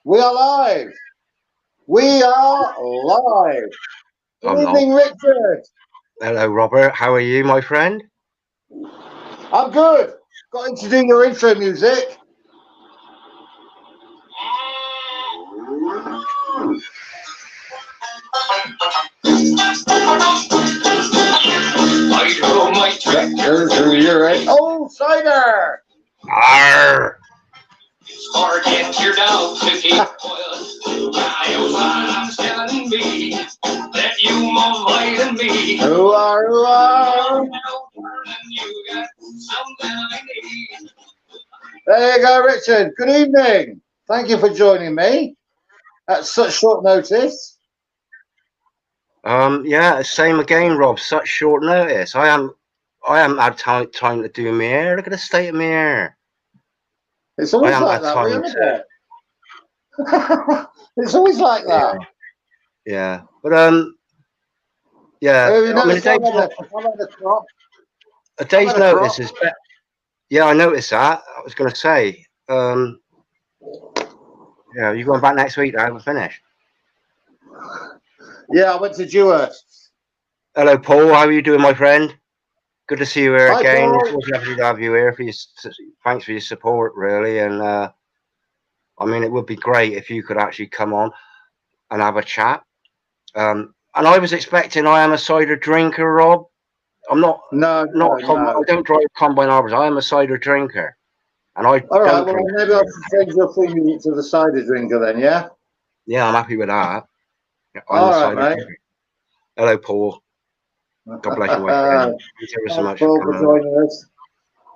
We are live. We are live. Good I'm not. evening, Richard. Hello, Robert. How are you, my friend? I'm good. Got into do your intro music. I drove my tractor through You're right. Oh, cider. Arr! hard and teared out to keep oil. I'm telling me that you more light me. Who are? You got something I need. There you go, Richard. Good evening. Thank you for joining me at such short notice. Yeah, same again, Rob. Such short notice. I haven't had time to do my hair. Look at the state of my hair. It's I always haven't like had that. What are you time on to. about? It's always like Yeah, that. yeah. But yeah. Have you I mean, noticed I've had a crop? a I've day's had a crop. notice is better. Yeah, I noticed that. I was going to say. Yeah, you going back next week? I haven't finished. Yeah, I went to Dewhurst. Hello, Paul. How are you doing, my friend? Good to see you here Hi, again. It's Paul. always lovely to have you here. Thanks for your support, really. And I mean, it would be great if you could actually come on and have a chat. And I was expecting. I am a cider drinker, Rob. I'm not. No, no, I no. don't drive combine arbors. I am a cider drinker, and I All right, don't well, drink. maybe I should change your theme music to the cider drinker then, yeah? Yeah, I'm happy with that. I'm All a right, cider mate. drinker. Hello, Paul. God bless you, my friend. Thanks ever so Thanks, much for Paul, for coming joining us.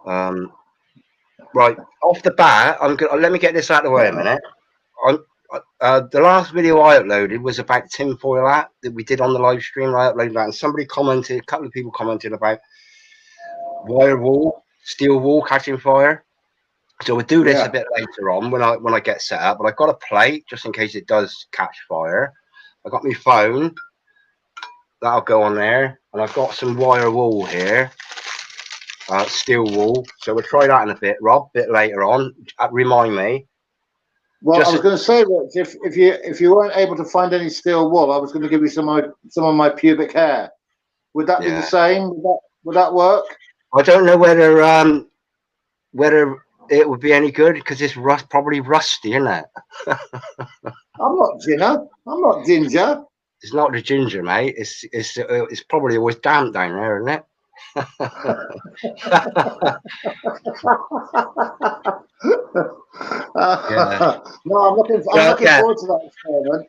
on. Right off the bat, I'm gonna let me get this out of the way a minute. I'm, the last video I uploaded was about tinfoil hat that we did on the live stream. I uploaded that, and somebody commented. A couple of people commented about wire wool, steel wool catching fire. So we'll do this a Yeah. bit later on when I get set up. But I've got a plate just in case it does catch fire. I got my phone that'll go on there, and I've got some wire wool here, steel wool. So we'll try that in a bit, Rob. A bit later on. Remind me. Well, I Just was going to say, Rich, if you weren't able to find any steel wool, I was going to give you some of my pubic hair. Would that be the yeah. same? Would that work? I don't know whether it would be any good because it's probably rusty, isn't it? I'm not Ginger. I'm not Ginger. It's not the ginger, mate. It's probably always damp down there, isn't it? Yeah. No, I'm Well, looking yeah, forward to that experiment.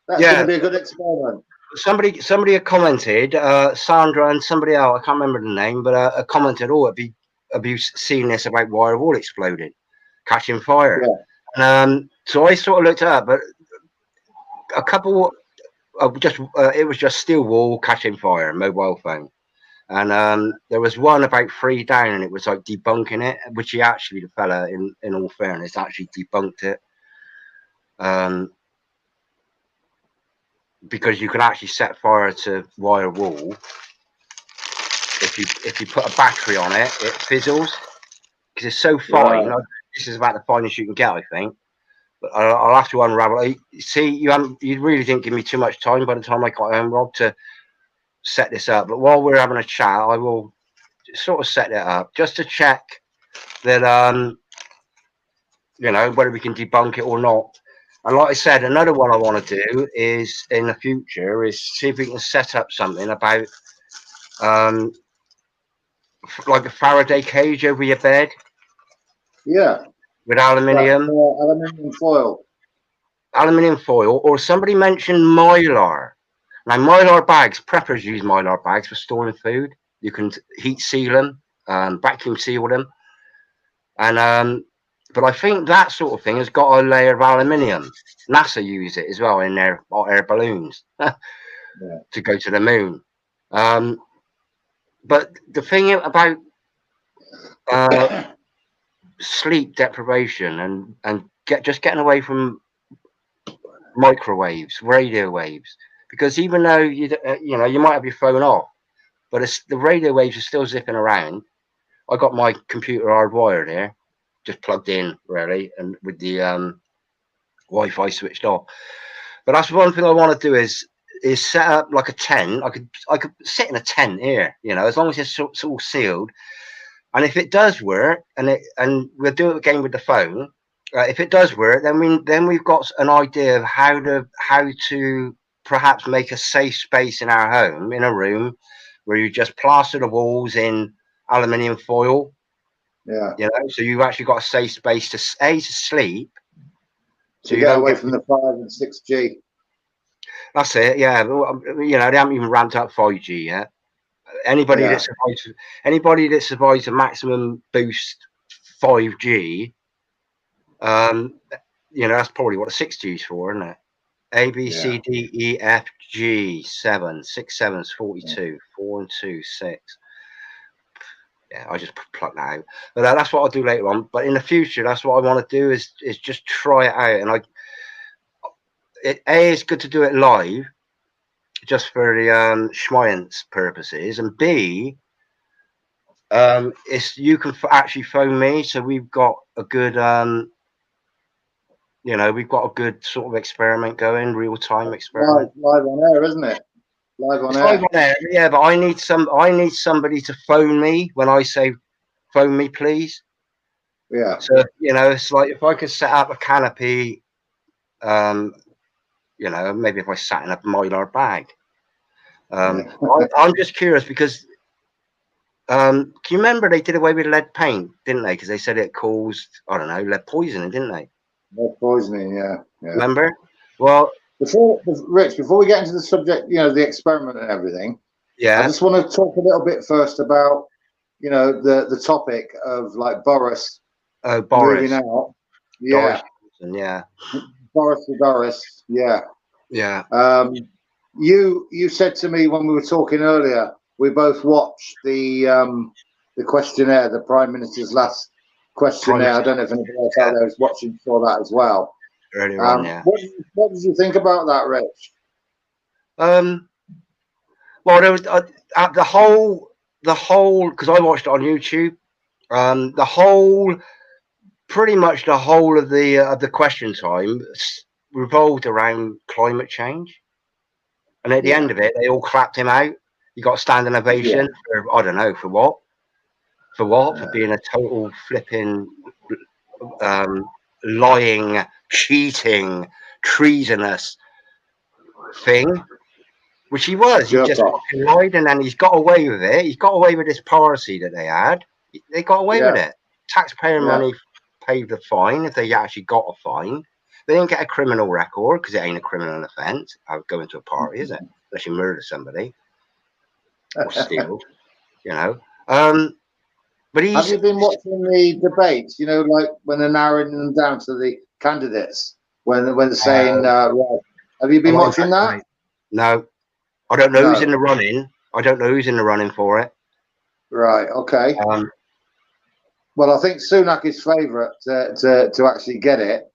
That's going to yeah. be a good experiment. Somebody had commented, Sandra and somebody else. I can't remember the name, but commented, "Oh, have you seen this about wire wall exploding, catching fire?" Yeah. So I sort of looked it up, but a couple of it was just steel wall catching fire, mobile phone. And there was one about 3 down, and it was like debunking it, which he actually, the fella, in all fairness, actually debunked it. Because you can actually set fire to wire wool. If you put a battery on it, it fizzles because it's so fine. Right. This is about the finest you can get, I think. But I'll have to unravel. See, you really didn't give me too much time by the time I got home, Rob, to set this up. But while we're having a chat, I will sort of set it up just to check that whether we can debunk it or not. And like I said, another one I want to do is in the future is see if we can set up something about like a Faraday cage over your bed Yeah. with aluminium Aluminium foil. foil, or somebody mentioned mylar. Now, mylar bags, preppers use mylar bags for storing food. You can heat seal them, vacuum seal them, and but I think that sort of thing has got a layer of aluminium. NASA use it as well in their hot air balloons to go to the moon. But the thing about sleep deprivation and getting away from microwaves, radio waves, because even though you might have your phone off, but the radio waves are still zipping around. I got my computer hardwired here, just plugged in really, and with the Wi-Fi switched off. But that's one thing I want to do is set up like a tent. I could sit in a tent here, you know, as long as it's all sealed. And if it does work, and we'll do it again with the phone. If it does work, then we've got an idea of how to perhaps make a safe space in our home, in a room, where you just plaster the walls in aluminium foil. Yeah. You know, so you've actually got a safe space to sleep. So you get away from the 5 and 6G. That's it. Yeah. You know, they haven't even ramped up 5G yet. Anybody that survives a maximum boost 5G, you know, that's probably what the 6G is for, isn't it? A, B, C, D, E, F, G, 7, 6 sevens, 42, 4 and 2, 6. Yeah, I just pluck that out. But that's what I'll do later on. But in the future, that's what I want to do is just try it out. And it's good to do it live, just for the schmiance purposes, and B, you can actually phone me, so we've got a good you know, we've got a good sort of experiment going, real-time experiment. Live on air, isn't it? Live on air. Yeah, but I need somebody to phone me when I say phone me, please. Yeah. So, you know, it's like if I could set up a canopy, you know, maybe if I sat in a mylar bag. I'm just curious because do you remember they did away with lead paint, didn't they? Because they said it caused, I don't know, lead poisoning, didn't they? Lead poisoning, yeah. Remember? Well, Rich, before we get into the subject, you know, the experiment and everything, yeah, I just want to talk a little bit first about, you know, the topic of like Boris. Oh, Boris. Moving out. Yeah. Boris. Yeah. Yeah. You said to me when we were talking earlier, we both watched the questionnaire, the Prime Minister's last questionnaire. I don't know if anybody else out there is watching, saw that as well. Earlier on, yeah. What did you think about that, Rich? Well, there was the whole because I watched it on YouTube. Pretty much the whole of the question time revolved around climate change, and at the end of it, they all clapped him out. You got a standing ovation for, I don't know, for what? For being a total flipping lying, cheating, treasonous thing, which he was. He just fucking lied, and then he's got away with it. He's got away with this piracy that they had. They got away with it. Taxpayer money paid the fine if they actually got a fine. They didn't get a criminal record because it ain't a criminal offence. Going to a party, is it? Unless you murder somebody or steal, you know. But have you been watching the debates? You know, like when they're narrowing them down to the candidates, when they're saying, right. Have you been watching that? No, I don't know who's in the running. I don't know who's in the running for it. Right. Okay. Well, I think Sunak is favourite to actually get it,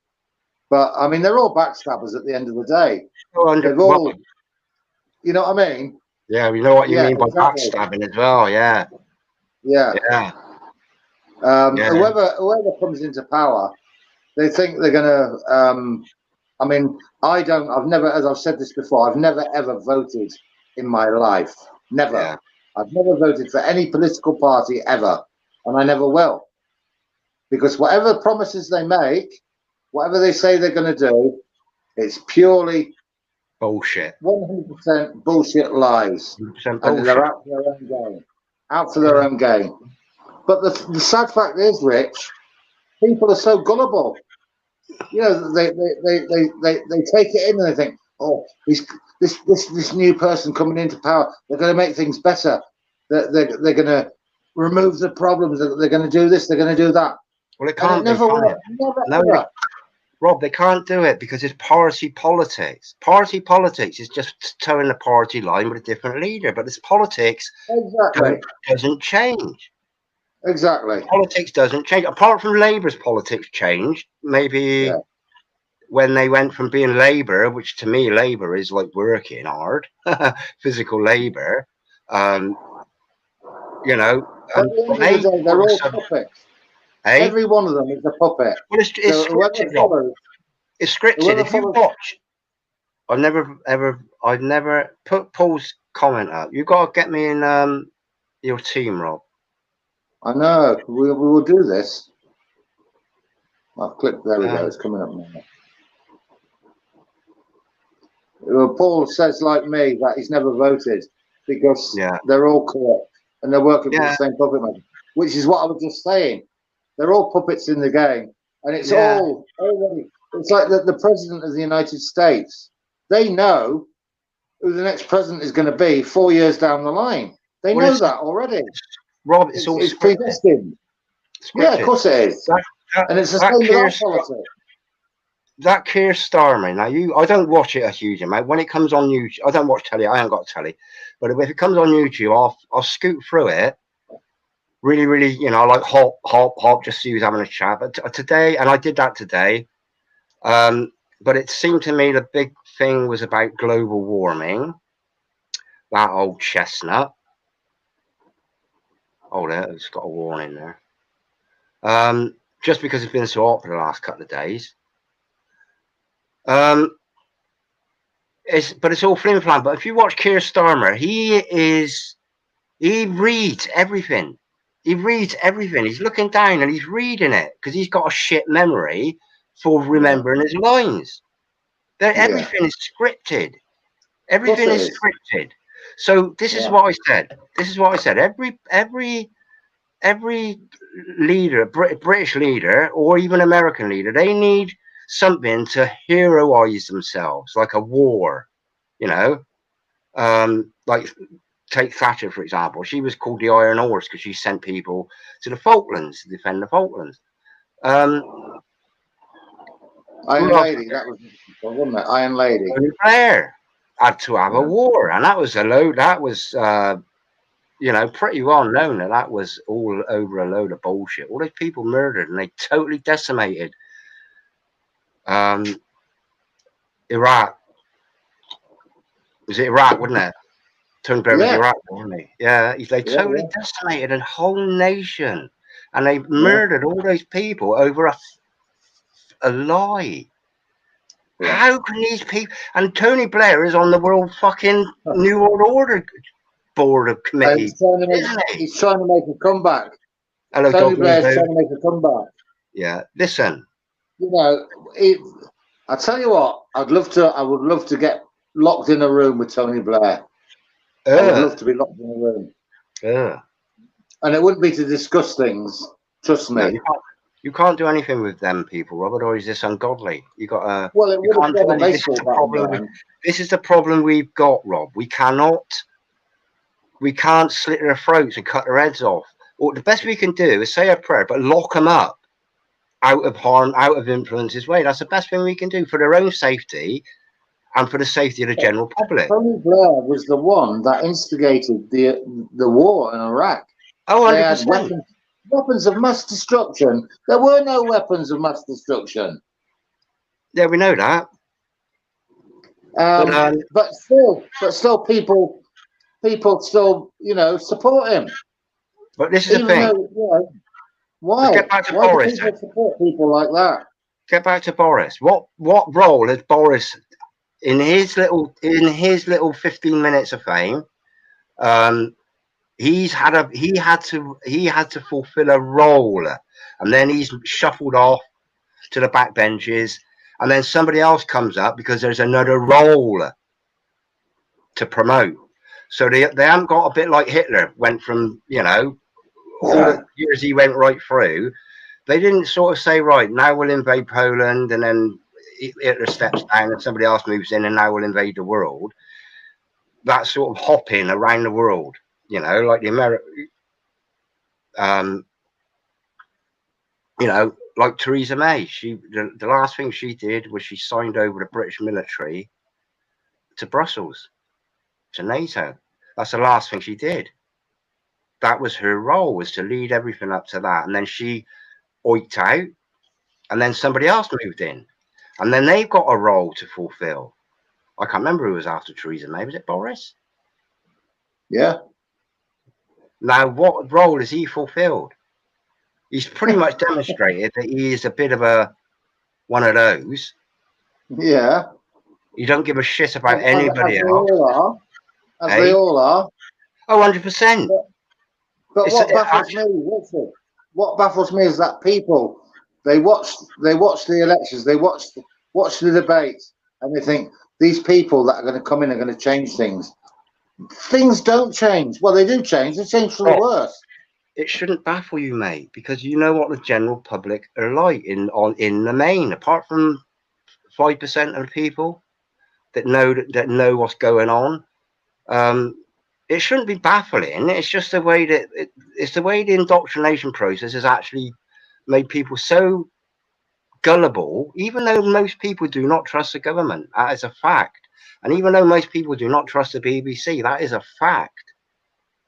but I mean they're all backstabbers at the end of the day. You know what I mean? Yeah, we know what you mean by backstabbing as well. Yeah. Whoever comes into power, they think they're gonna. I mean, I've never, as I've said this before, I've never ever voted in my life. Never. Yeah. I've never voted for any political party ever, and I never will. Because whatever promises they make, whatever they say they're going to do, it's purely bullshit. 100% bullshit lies. 100% bullshit. And they're out for their own game. Out for their own game. But the sad fact is, Rich, people are so gullible. You know, they take it in and they think, oh, this new person coming into power, they're going to make things better. They're going to remove the problems. They're going to do this. They're going to do that. Well, it can't. Never. Rob, they can't do it because it's party politics. Party politics is just towing the party line with a different leader, but this politics doesn't change. Exactly. Politics doesn't change. Apart from Labour's politics changed, maybe when they went from being Labour, which to me, Labour is like working hard, physical Labour, you know. They're all puppets. Every one of them is a puppet. Well, it's scripted, It's scripted. Whoever If you follows- watch, I've never put Paul's comment up. You got to get me in your team, Rob. I know. We will do this. I've clicked. There we go. It's coming up now. Well, Paul says, like me, that he's never voted because they're all corrupt and they're working for the same puppet master, which is what I was just saying. They're all puppets in the game, and it's all already. It's like the president of the United States. They know who the next president is going to be 4 years down the line. They know that already. Rob, it's all predestined. Yeah, of course it is. And it's the same with our politics. That Keir Starmer. Now, I don't watch it a huge amount. When it comes on YouTube, I don't watch telly. I ain't got telly, but if it comes on YouTube, I'll scoot through it. Really, really, like hop, just see who's having a chat. But today, and I did that today. But it seemed to me the big thing was about global warming. That old chestnut. Oh, it's got a warning there. Just because it's been so hot for the last couple of days. But it's all flim flam. But if you watch Keir Starmer, he reads everything. He reads everything. He's looking down and he's reading it because he's got a shit memory for remembering his lines. Everything is scripted. Everything is scripted. So this is what I said. This is what I said. Every leader, British leader, or even American leader, they need something to heroize themselves, like a war. Like take Thatcher, for example. She was called the Iron Horse because she sent people to the Falklands to defend the Falklands. Iron Lady, that was, wasn't it? Iron Lady. Blair had to have a war, and that was pretty well known that was all over a load of bullshit. All those people murdered, and they totally decimated Iraq. Was it Iraq, wasn't it? Tony Blair was Iraq, wasn't he? Yeah, they totally decimated a whole nation, and they murdered all those people over a lie. Yeah. How can these people? And Tony Blair is on the World fucking New World Order board of committee. He's trying to make a comeback. Hello, Tony Blair's trying to make a comeback. Yeah, listen. I tell you what, I would love to get locked in a room with Tony Blair. I would love to be locked in a room. Yeah. And it wouldn't be to discuss things. Trust me. No, you can't do anything with them people, Robert, or is this ungodly? You got to. Well, it would have been this is the problem we've got, Rob. We can't slit their throats and cut their heads off. Or the best we can do is say a prayer, but lock them up out of harm, out of influence's way. That's the best thing we can do for their own safety and for the safety of the general public. Tony Blair was the one that instigated the war in Iraq. Oh, 100%. They had weapons of mass destruction. There were no weapons of mass destruction. Yeah, we know that. But still, people still, support him. But this is the thing. Why? Let's get back to Why Boris. Do people support people like that? Get back to Boris. What role has Boris in his little 15 minutes of fame? He had to fulfill a role, and then he's shuffled off to the back benches, and then somebody else comes up because there's another role to promote. So they haven't got a bit like Hitler went from all the years he went right through. They didn't sort of say, right, now we'll invade Poland, and then Hitler steps down and somebody else moves in, and now we'll invade the world. That sort of hopping around the world. Like the like Theresa May. The last thing she did was she signed over the British military to Brussels, to NATO. That's the last thing she did. That was her role, was to lead everything up to that. And then she oiked out, and then somebody else moved in. And then they've got a role to fulfill. I can't remember who was after Theresa May. Was it Boris? Yeah. Now, what role has he fulfilled? He's pretty much demonstrated that he is a bit of one of those. Yeah. You don't give a shit about As anybody they else. all are. As Eh? they all are. Oh, 100%. But what baffles me, Richard, what baffles me is that people, they watch the elections, they watch the debates, and they think these people that are going to come in are going to change things. Things don't change. Well, they do change. They change for the worse. It shouldn't baffle you, mate, because you know what the general public are like in the main. Apart from 5% of the people that know what's going on, it shouldn't be baffling. It's just the way that it's the way the indoctrination process has actually made people so gullible. Even though most people do not trust the government, that is a fact. And even though most people do not trust the BBC, that is a fact.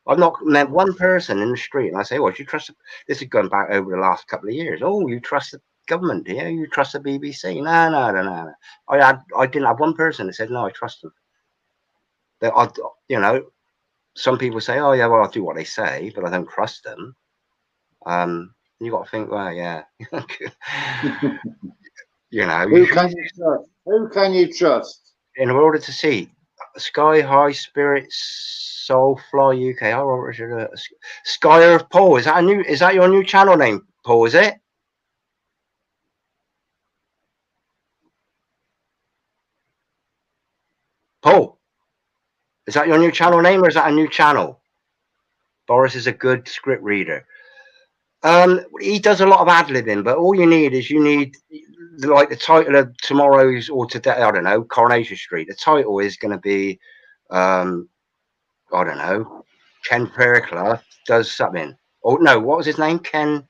I've not met one person in the street and I say, well, do you trust this is going back over the last couple of years. Oh, you trust the government, do you? You trust the BBC? No. I didn't have one person that said, no, I trust them. That some people say, oh yeah, well, I'll do what they say, but I don't trust them. You got to think, well, yeah. Who can you trust? Who can you trust? In order to see Sky High Spirits Soulfly UK, Sky of Paul. Is that your new channel name, Paul? Is it? Paul, is that your new channel name or is that a new channel? Boris is a good script reader. He does a lot of ad-libbing, but all you need like the title of tomorrow's or today, I don't know, Coronation Street. The title is going to be, I don't know, Ken Fairclough does something. Oh no, what was his name? Ken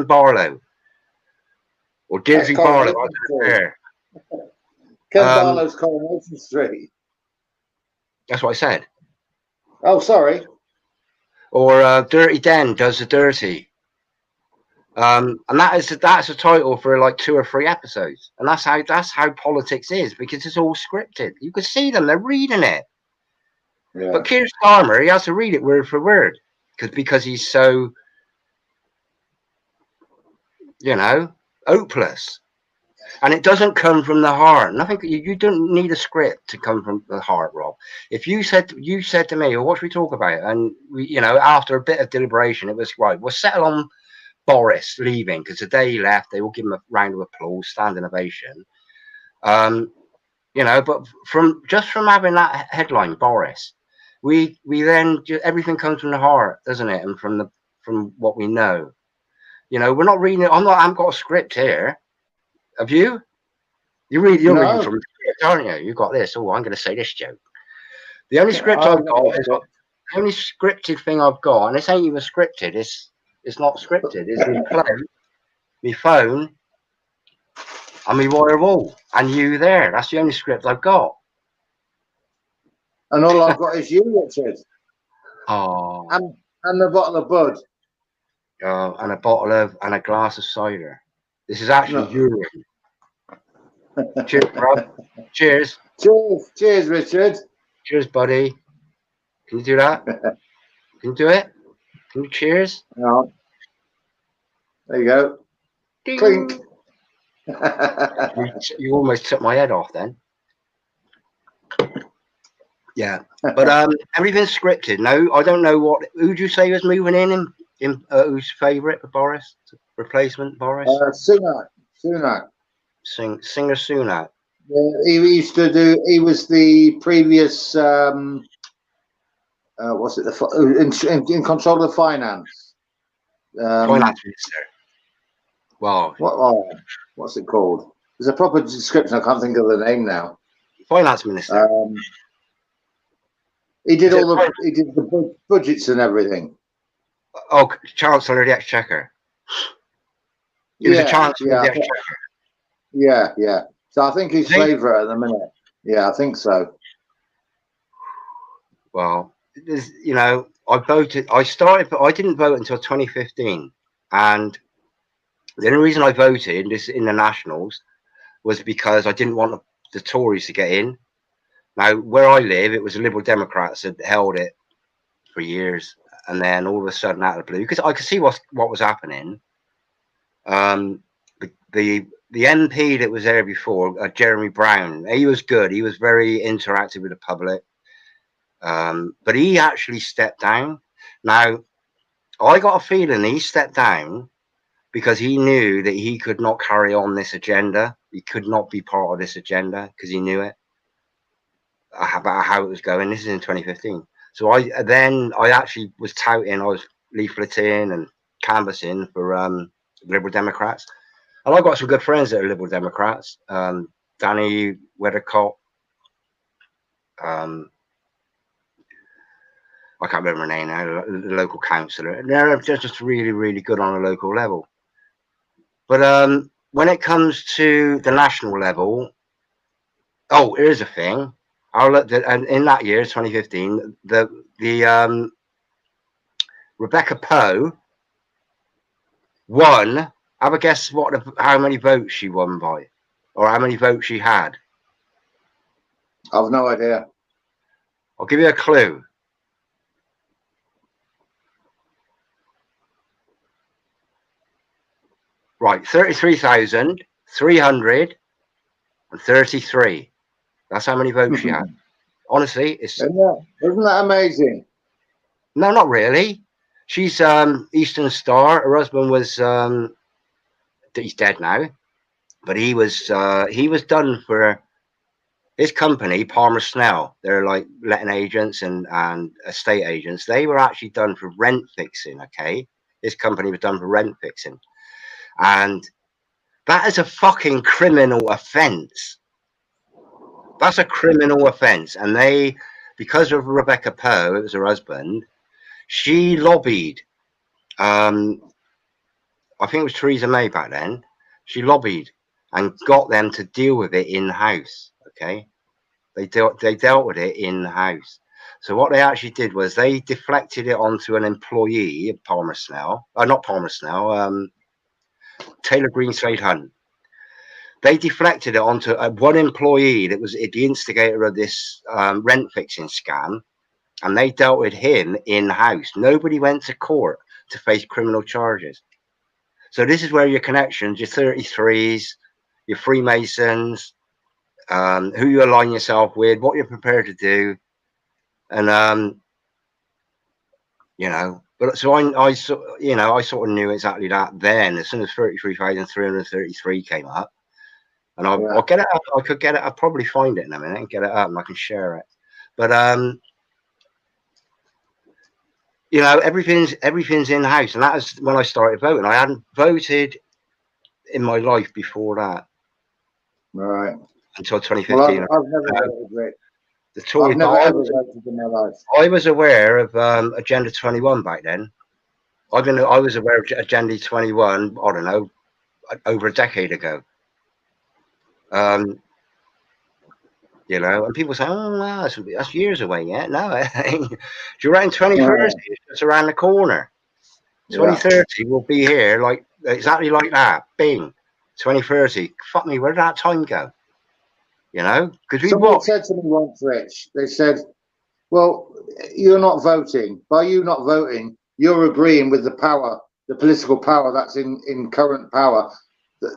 Barlow or Dizzy Barlow. Ken Barlow's Coronation Street. That's what I said. Oh, sorry. Or Dirty Den does the dirty. And that's a title for like 2 or 3 episodes, and that's how politics is, because it's all scripted. You can see them; they're reading it. Yeah. But Keir Starmer, he has to read it word for word because he's so, hopeless. And it doesn't come from the heart. Nothing. You don't need a script to come from the heart, Rob. If you said to me, well, what should we talk about? And we, after a bit of deliberation, it was right. We'll settle on Boris leaving, because the day he left, they will give him a round of applause, standing ovation. But from having that headline, Boris, we then everything comes from the heart, doesn't it? And from what we know, we're not reading it. I haven't got a script here. Have you? You're reading from the script, aren't you? You got this. Oh, I'm going to say this joke. The only script I've got is the only scripted thing I've got, and this ain't even scripted. It's not scripted. It's my phone, and my wire wall, and you there. That's the only script I've got. And all I've got is you, Richard. Oh. And a bottle of Bud. And a glass of cider. This is actually urine. Cheers, Rob. Cheers. Cheers, Richard. Cheers, buddy. Can you do that? Can you do it? Can you cheers? No. There you go. Ding. Clink. You almost took my head off then. Yeah, but everything's scripted. No, I don't know who do you say was moving in who's favourite for Boris? Replacement Boris? Sunak. Singer Sunak. Yeah, he was the previous what's it, in control of finance. Finance minister. Wow. What's it called? There's a proper description. I can't think of the name now. Finance minister. He did the budgets and everything. Oh, Chancellor of the Exchequer. He was a Chancellor of the Exchequer. Yeah. So I think he's favourite at the minute. Yeah, I think so. Well, I voted. I didn't vote until 2015, and the only reason I voted in the Nationals was because I didn't want the Tories to get in. Now, where I live, it was the Liberal Democrats had held it for years, and then all of a sudden, out of the blue, because I could see what was happening. The the MP that was there before, Jeremy Brown, he was good. He was very interactive with the public. But he actually stepped down. Now, I got a feeling he stepped down because he knew that he could not carry on this agenda. He could not be part of this agenda because he knew it, about how it was going. This is in 2015. So I actually was touting, I was leafleting and canvassing for Liberal Democrats. And I've got some good friends that are Liberal Democrats. Danny Weathercott. I can't remember her name now, the local councillor. They're just really, really good on a local level. But when it comes to the national level, oh, here's a thing. I'll look at, and in that year, 2015, the Rebecca Poe won. Have a guess how many votes she won by, or how many votes she had. I've no idea. I'll give you a clue. Right, 33,333. That's how many votes she had. Honestly, isn't that amazing? No, not really. She's Eastern Star. Her husband was he's dead now, but he was done for his company, Palmer Snell. They're like letting agents and estate agents. They were actually done for rent fixing. Okay, this company was done for rent fixing. And that is a fucking criminal offence. That's a criminal offence. And they, because of Rebecca Poe, it was her husband, she lobbied. I think it was Theresa May back then. She lobbied and got them to deal with it in-house. Okay, they dealt with it in-house. So what they actually did was they deflected it onto an employee of Palmer Snell. Not Palmer Snell. Taylor Greenslade Hunt. They deflected it onto one employee that was the instigator of this rent fixing scam, and they dealt with him in-house. Nobody went to court to face criminal charges. So this is where your connections, your 33s, your Freemasons, who you align yourself with, what you're prepared to do, and you know. But so I sort of knew exactly that then. As soon as 33,333 came up, and I'll get it up. I could get it. I'll probably find it in a minute and get it up, and I can share it. But you know, everything's in house, and that was when I started voting. I hadn't voted in my life before that, right? Until 2015. Well, I've never voted, Rick. The Tory. I've never ever voted in my life. I was aware of Agenda 21 back then. I was aware of Agenda 21. I don't know, over a decade ago. You know, and people say, "Oh, wow, that's years away." Yeah, no, do you reckon 2030 is just around the corner? 2030 will be here, like exactly like that. Bing, 2030. Fuck me, where did that time go? You know, because someone said to me once, Rich. They said, "Well, you're not voting. By you not voting, you're agreeing with the power, the political power that's in current power.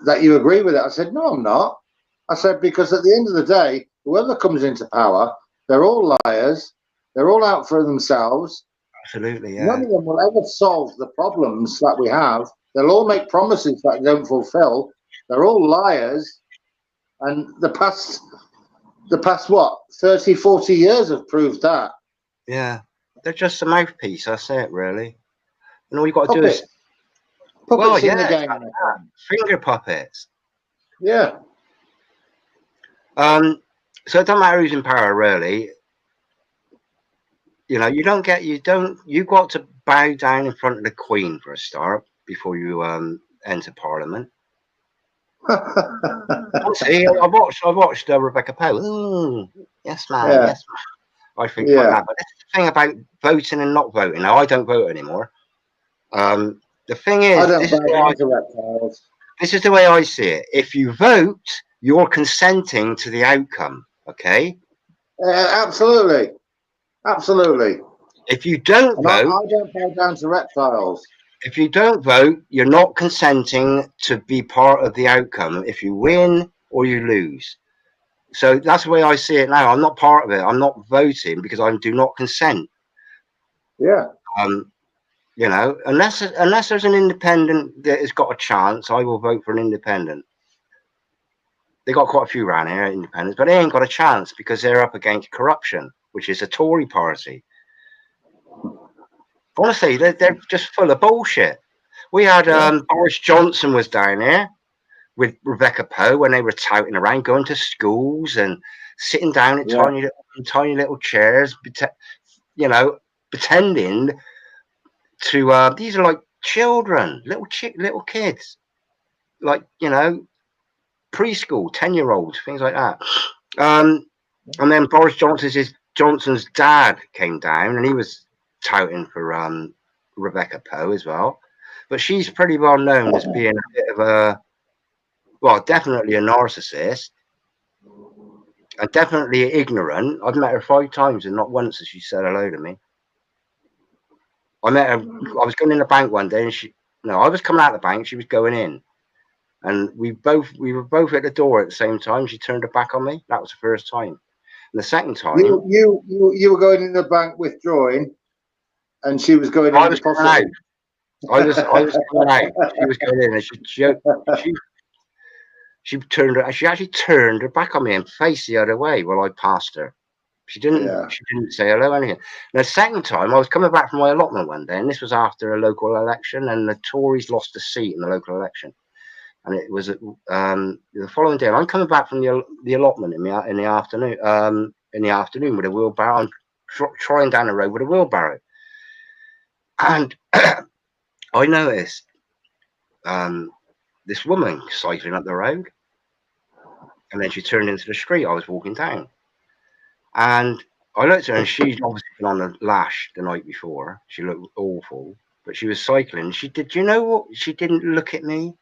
That you agree with it." I said, "No, I'm not." I said, because at the end of the day, whoever comes into power, they're all liars. They're all out for themselves. Absolutely, yeah. None of them will ever solve the problems that we have. They'll all make promises that they don't fulfill. They're all liars. And the past what, 30, 40 years have proved that. Yeah, they're just a mouthpiece. That's it, really. And all you've got to do is puppets in the game. Finger puppets. Yeah. So it doesn't matter who's in power, really. You know, you've got to bow down in front of the Queen for a start before you enter Parliament. See, I watched Rebecca Poe. Ooh, yes, man, yes, man. I think like that. But that's the thing about voting and not voting. Now, I don't vote anymore. The thing is, this is the way I see it. If you vote, you're consenting to the outcome. Okay. Absolutely. Absolutely. If you don't vote, I don't bow down to reptiles. if you don't vote, you're not consenting to be part of the outcome. If you win or you lose. So that's the way I see it now. I'm not part of it. I'm not voting because I do not consent. Yeah. You know, unless there's an independent that has got a chance, I will vote for an independent. They got quite a few around here, independents, but they ain't got a chance because they're up against corruption, which is a Tory party. Honestly, they're just full of bullshit. We had Boris Johnson was down here with Rebecca Poe when they were touting around, going to schools and sitting down at tiny little chairs, you know, pretending to. These are like children, little kids, like, you know, preschool, 10-year-olds, things like that. And then Boris Johnson's dad came down, and he was touting for Rebecca Poe as well. But she's pretty well known as being a bit of a, well, definitely a narcissist, and definitely ignorant. I've met her 5 times, and not once has she said hello to me. I met her. I was going in the bank one day, and I was coming out of the bank. She was going in, and we were both at the door at the same time. She turned her back on me. That was the first time. And the second time, you were going in the bank withdrawing, and she was going. I was coming out. I was coming out. She was going in, and she actually turned her back on me and faced the other way while I passed her. She didn't say hello or anything. And the second time, I was coming back from my allotment one day, and this was after a local election, and the Tories lost a seat in the local election. And it was the following day. I'm coming back from the allotment in the afternoon. In the afternoon with a wheelbarrow. I'm trying down the road with a wheelbarrow, and I noticed this woman cycling up the road, and then she turned into the street I was walking down. And I looked at her, and she'd obviously been on a lash the night before. She looked awful, but she was cycling. Do you know what? She didn't look at me.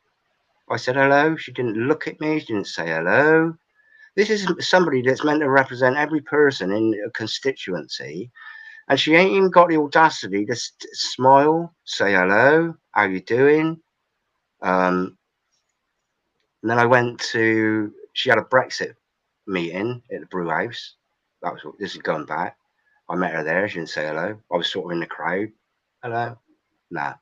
I said hello. She didn't look at me. She didn't say hello. This is somebody that's meant to represent every person in a constituency, and she ain't even got the audacity to smile, say hello, how you doing? And then I went to. She had a Brexit meeting at the brew house. This is going back. I met her there. She didn't say hello. I was sort of in the crowd. Hello? Nah.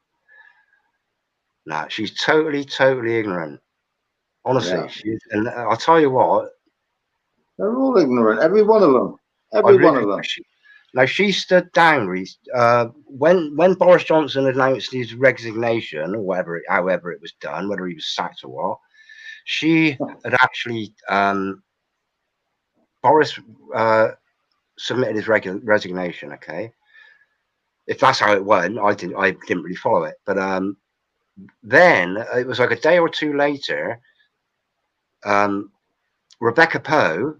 She's totally ignorant. Honestly, she is. And I'll tell you what. They're all ignorant. Every one of them. Every one of them. She stood down. When Boris Johnson announced his resignation, or however it was done, whether he was sacked or what, she had actually. Boris submitted his resignation. Okay, if that's how it went, I didn't really follow it. But then it was like a day or two later. Rebecca Poe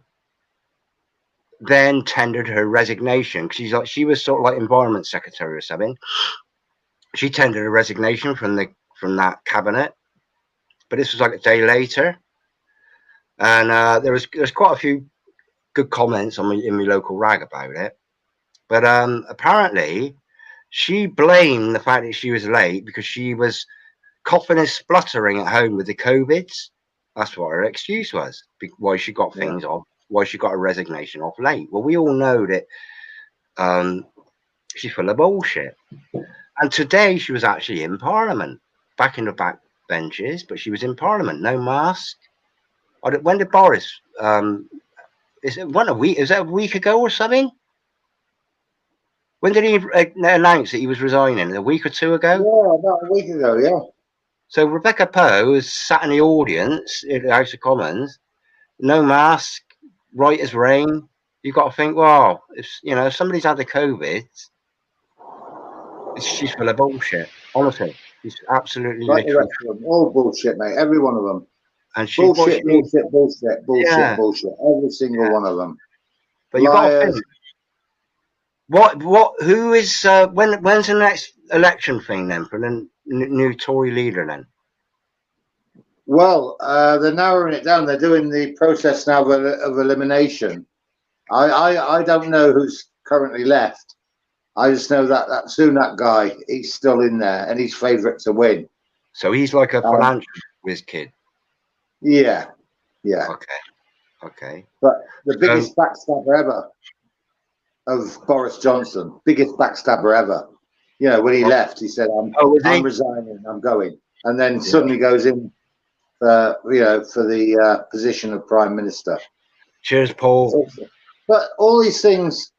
then tendered her resignation. She was sort of like Environment Secretary or something. She tendered a resignation from that cabinet. But this was like a day later, and there's quite a few good comments in my local rag about it, but apparently she blamed the fact that she was late because she was coughing and spluttering at home with the COVIDs. That's what her excuse was, why she got things off, why she got a resignation off late. Well, we all know that she's full of bullshit. And today she was actually in Parliament, back in the back benches, but she was in Parliament, no mask. When did Boris? Is that a week ago or something? When did he announce that he was resigning? A week or two ago? Yeah, about a week ago, yeah. So Rebecca Poe was sat in the audience in the House of Commons, no mask, right as rain. You've got to think, well, if somebody's had the COVID, she's full of bullshit. Honestly, she's absolutely literally all bullshit, mate. Every one of them. And bullshit. Every single one of them. But you got to think. Who is? When's the next election thing then for the new Tory leader then? Well, they're narrowing it down. They're doing the process now of elimination. I don't know who's currently left. I just know that that Sunak guy, he's still in there, and he's favourite to win. So he's like a financial whiz kid. Yeah, yeah. Okay. But the biggest backstabber ever of Boris Johnson, biggest backstabber ever. You know, when he left, he said, I'm resigning, I'm going. And then suddenly goes in, for the position of Prime Minister. Cheers, Paul. But all these things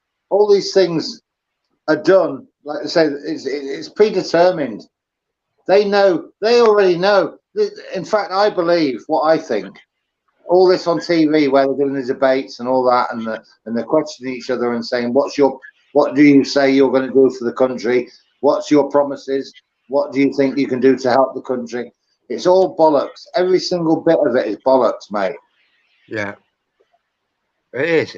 are done, like I say, it's predetermined. They already know. In fact, I believe what I think. All this on TV where they're doing the debates and all that, and they're questioning each other and saying, what do you say you're going to do for the country? What's your promises? What do you think you can do to help the country? It's all bollocks. Every single bit of it is bollocks, mate. Yeah, it is.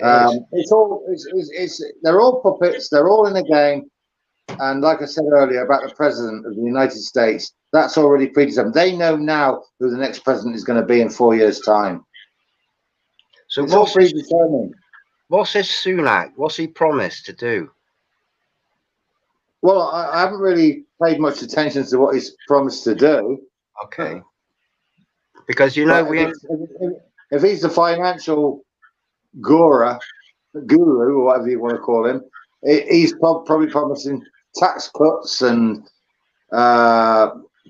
They're all puppets. They're all in a game. And like I said earlier about the president of the United States, that's already predetermined. They know now who the next president is going to be in 4 years' time. So it's all predetermined. What's this Sunak? What's he promised to do? Well, I haven't really paid much attention to what he's promised to do. Okay. Because if he's the financial guru, or whatever you want to call him, he's probably promising tax cuts and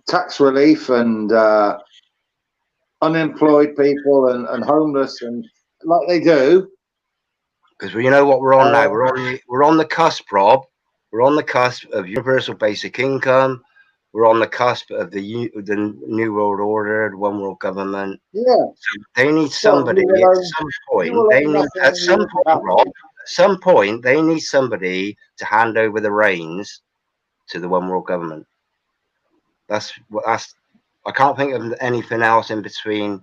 tax relief and unemployed people and homeless, and like they do. Because you know what we're on now. We're on the cusp, Rob. We're on the cusp of universal basic income. We're on the cusp of the new world order, the one world government. Yeah. So they need somebody at some point. Rob, at some point, they need somebody to hand over the reins to the one world government. That's. I can't think of anything else in between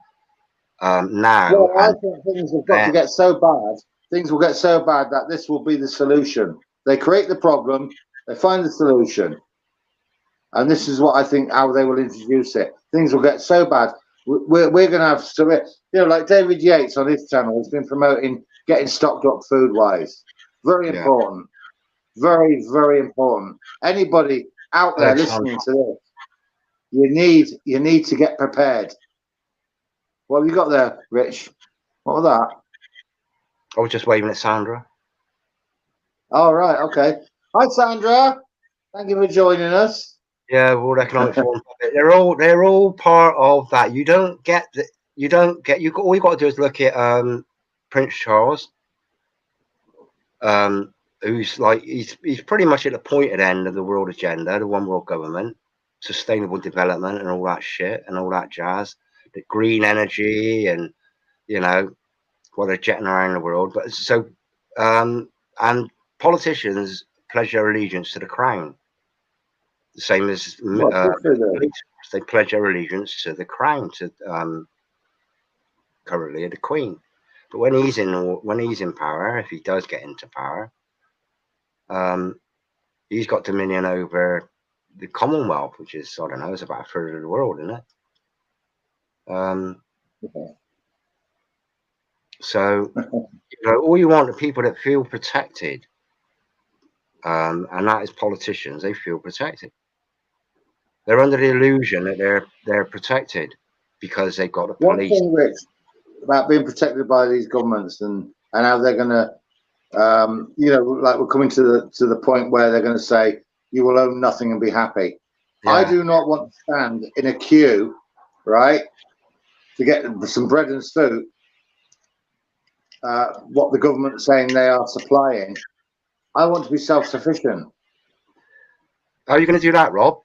now. Well, I think things have got to get so bad. Things will get so bad that this will be the solution. They create the problem, they find the solution, and this is what I think how they will introduce it. Things will get so bad. We're going to have like David Yates on his channel has been promoting getting stocked up food wise. Very important. Very, very important. Anybody out there listening to this, you need to get prepared. What have you got there, Rich? What was that? I was just waving at Sandra. All right, okay. Hi, Sandra. Thank you for joining us. Yeah, World Economic Forum. They're all part of that. All you got to do is look at Prince Charles, who's like he's pretty much at the pointed end of the world agenda, the one world government, sustainable development, and all that shit and all that jazz, the green energy, and they're jetting around the world. But so and politicians pledge their allegiance to the crown. The same as they pledge their allegiance to the crown, to currently the Queen. But when he's in power, if he does get into power, he's got dominion over the Commonwealth, which is, I don't know, it's about a third of the world, isn't it? So all you want are people that feel protected, and that is politicians. They feel protected. They're under the illusion that they're protected because they've got a police. One thing, Rich, about being protected by these governments and how they're going to, like we're coming to the point where they're going to say you will own nothing and be happy. Yeah. I do not want to stand in a queue, right, to get some bread and soup. What the government's saying they are supplying. I want to be self-sufficient. How are you going to do that, Rob?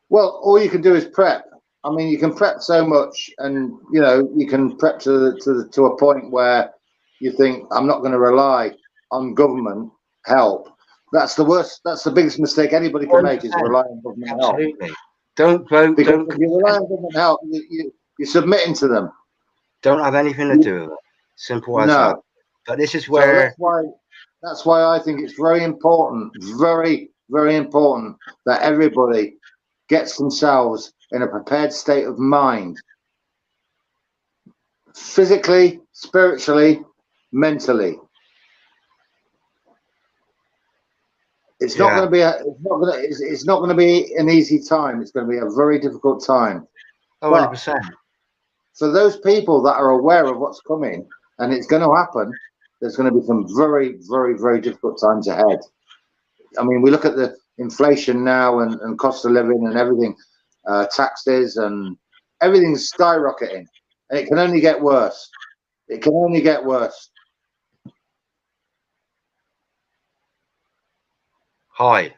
Well, all you can do is prep. I mean, you can prep so much, and you can prep to a point where you think I'm not going to rely on government help. That's the worst. That's the biggest mistake anybody can make is rely on government help. Absolutely. Don't vote. Because if you rely on government help, you're submitting to them. Don't have anything to do with it. Simple as that. But this is where. So that's why I think it's very important, very, very important that everybody gets themselves in a prepared state of mind, physically, spiritually, mentally. It's not going to be it's not going to be an easy time. It's going to be a very difficult time. Oh, 100%. For those people that are aware of what's coming and it's going to happen, there's going to be some very, very, very difficult times ahead. I mean, we look at the inflation now and cost of living and everything, taxes and everything's skyrocketing, and it can only get worse. It can only get worse. High,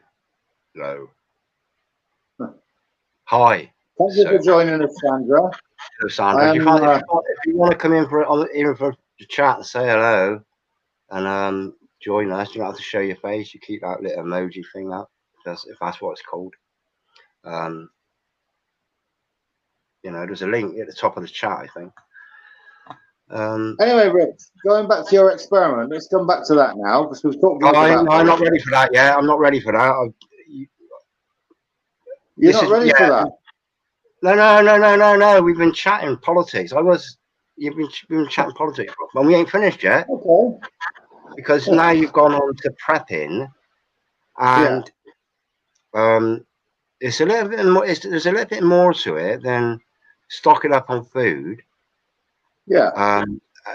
low. High. Thank you for joining us, Sandra. So, Sandra, if you want to come in even for the chat and say hello and join us, you don't have to show your face. You keep that little emoji thing up, if that's what it's called. You know, there's a link at the top of the chat, I think. Anyway, Rich, going back to your experiment, let's come back to that now because we've talked about I'm not ready for that yet. I'm not ready for that. You're not ready for that? No. We've been chatting politics. You've been chatting politics, and we ain't finished yet. Okay. Because now you've gone on to prepping, and it's a little bit more. There's a little bit more to it than stocking up on food. Yeah.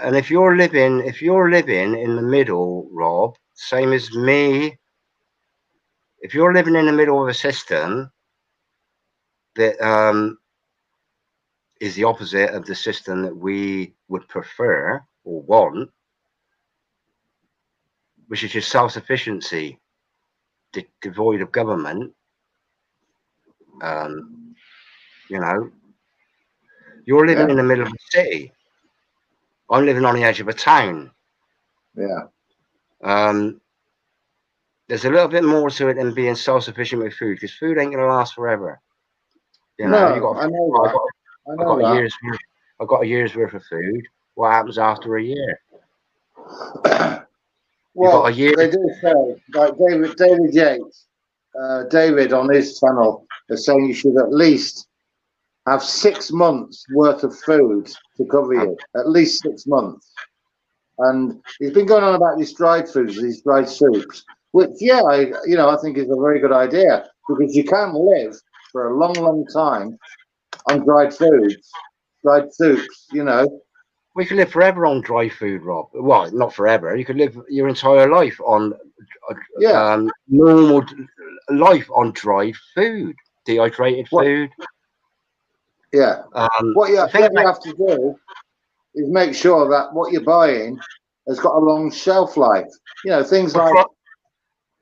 And if you're living in the middle, Rob, same as me, if you're living in the middle of a system that is the opposite of the system that we would prefer or want, which is just self-sufficiency, devoid of government, you know, you're living in the middle of a city. I'm living on the edge of a town. Yeah. There's a little bit more to it than being self-sufficient with food, because food ain't gonna last forever. You know, I've got a year's worth of food. What happens after a year? Well, they do say, like David Yates, David on his channel is saying you should at least have 6 months worth of food to cover you, at least 6 months. And he's been going on about these dried foods, these dried soups, which, I think is a very good idea, because you can live for a long, long time on dried foods, dried soups, you know. We could live forever on dry food, Rob. Well, not forever. You could live your entire life on normal life on dried food, dehydrated food. Yeah. What you have to do is make sure that what you're buying has got a long shelf life. You know, things like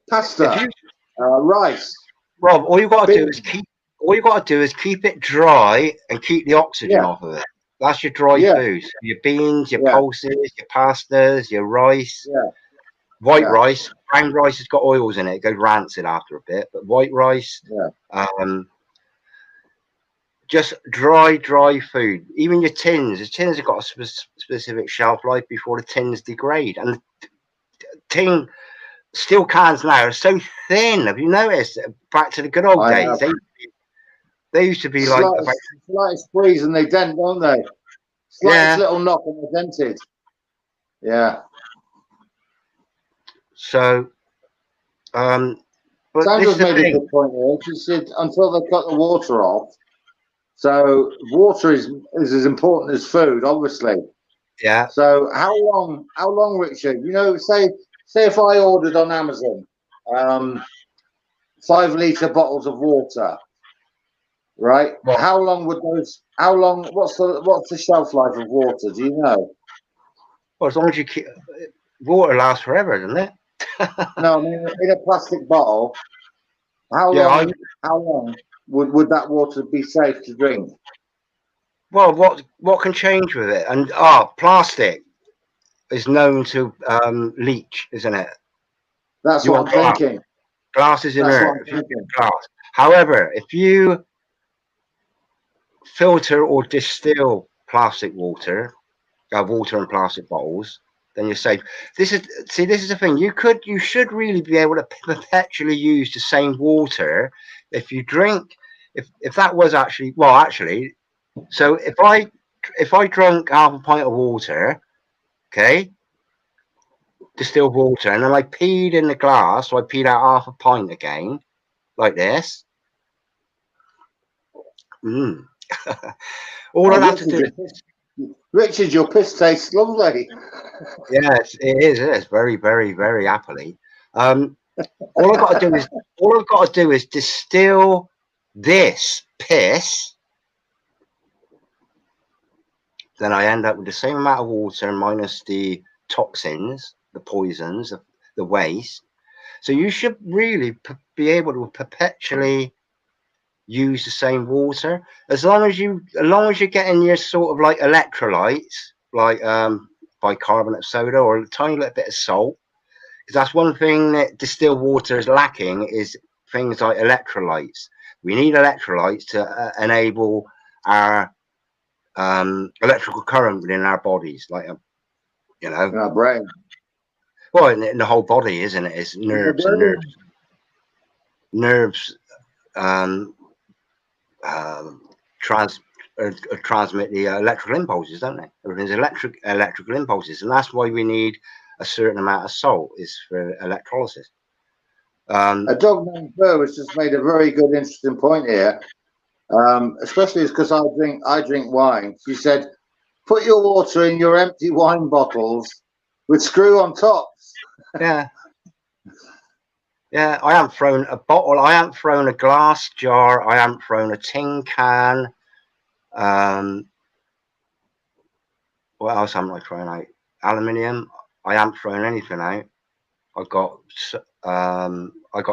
pasta, rice. Rob, all you got to do is keep it dry and keep the oxygen off of it. That's your dry foods. Your beans, your pulses, your pastas, your rice. Yeah. White rice. Brown rice has got oils in it. It goes rancid after a bit. But white rice, just dry food. Even your tins. The tins have got a specific shelf life before the tins degrade. And the steel cans now are so thin. Have you noticed? Back to the good old days. They used to be slight squeeze and they dent, don't they? Slight little knock and they're dented. Yeah. So, but Sandra's made a good point here. She said until they cut the water off. So water is as important as food, obviously. Yeah. So how long, Richard? You know, say if I ordered on Amazon 5-litre bottles of water, right? Well, how long would those? How long? What's the shelf life of water? Do you know? Well, as long as you keep water lasts forever, doesn't it? No, I mean in a plastic bottle. How long would that water be safe to drink? Well, what can change with it? And plastic is known to leach, isn't it? That's what I'm thinking. Glass is inert. Glass. However, if you filter or distill plastic water, water in plastic bottles, then you're safe. This is the thing. You should really be able to perpetually use the same water if you drink. If that was actually so if I drank half a pint of water, okay, distilled water, and then I peed in the glass. So I peed out half a pint again, like this. Mm. All I have to do. Richard, your piss tastes lovely. Yes, it is. It is very, very, very happily. All I've got to do is distill this piss. Then I end up with the same amount of water minus the toxins, the poisons, the waste. So you should really be able to perpetually use the same water as long as you're getting your sort of like electrolytes, like bicarbonate of soda or a tiny little bit of salt, because that's one thing that distilled water is lacking, is things like electrolytes. We need electrolytes to enable our electrical current within our bodies, like in our brain. Well, in the whole body, isn't it? It's nerves and nerves transmit the electrical impulses, don't they? Everything's electrical impulses, and that's why we need a certain amount of salt, is for electrolysis. A dog named Boris just made a very good, interesting point here. Especially because I drink wine. She said, "Put your water in your empty wine bottles with screw-on tops." Yeah. Yeah, I haven't thrown a bottle. I haven't thrown a glass jar. I haven't thrown a tin can. What else haven't I thrown out? Aluminium. I haven't thrown anything out. I got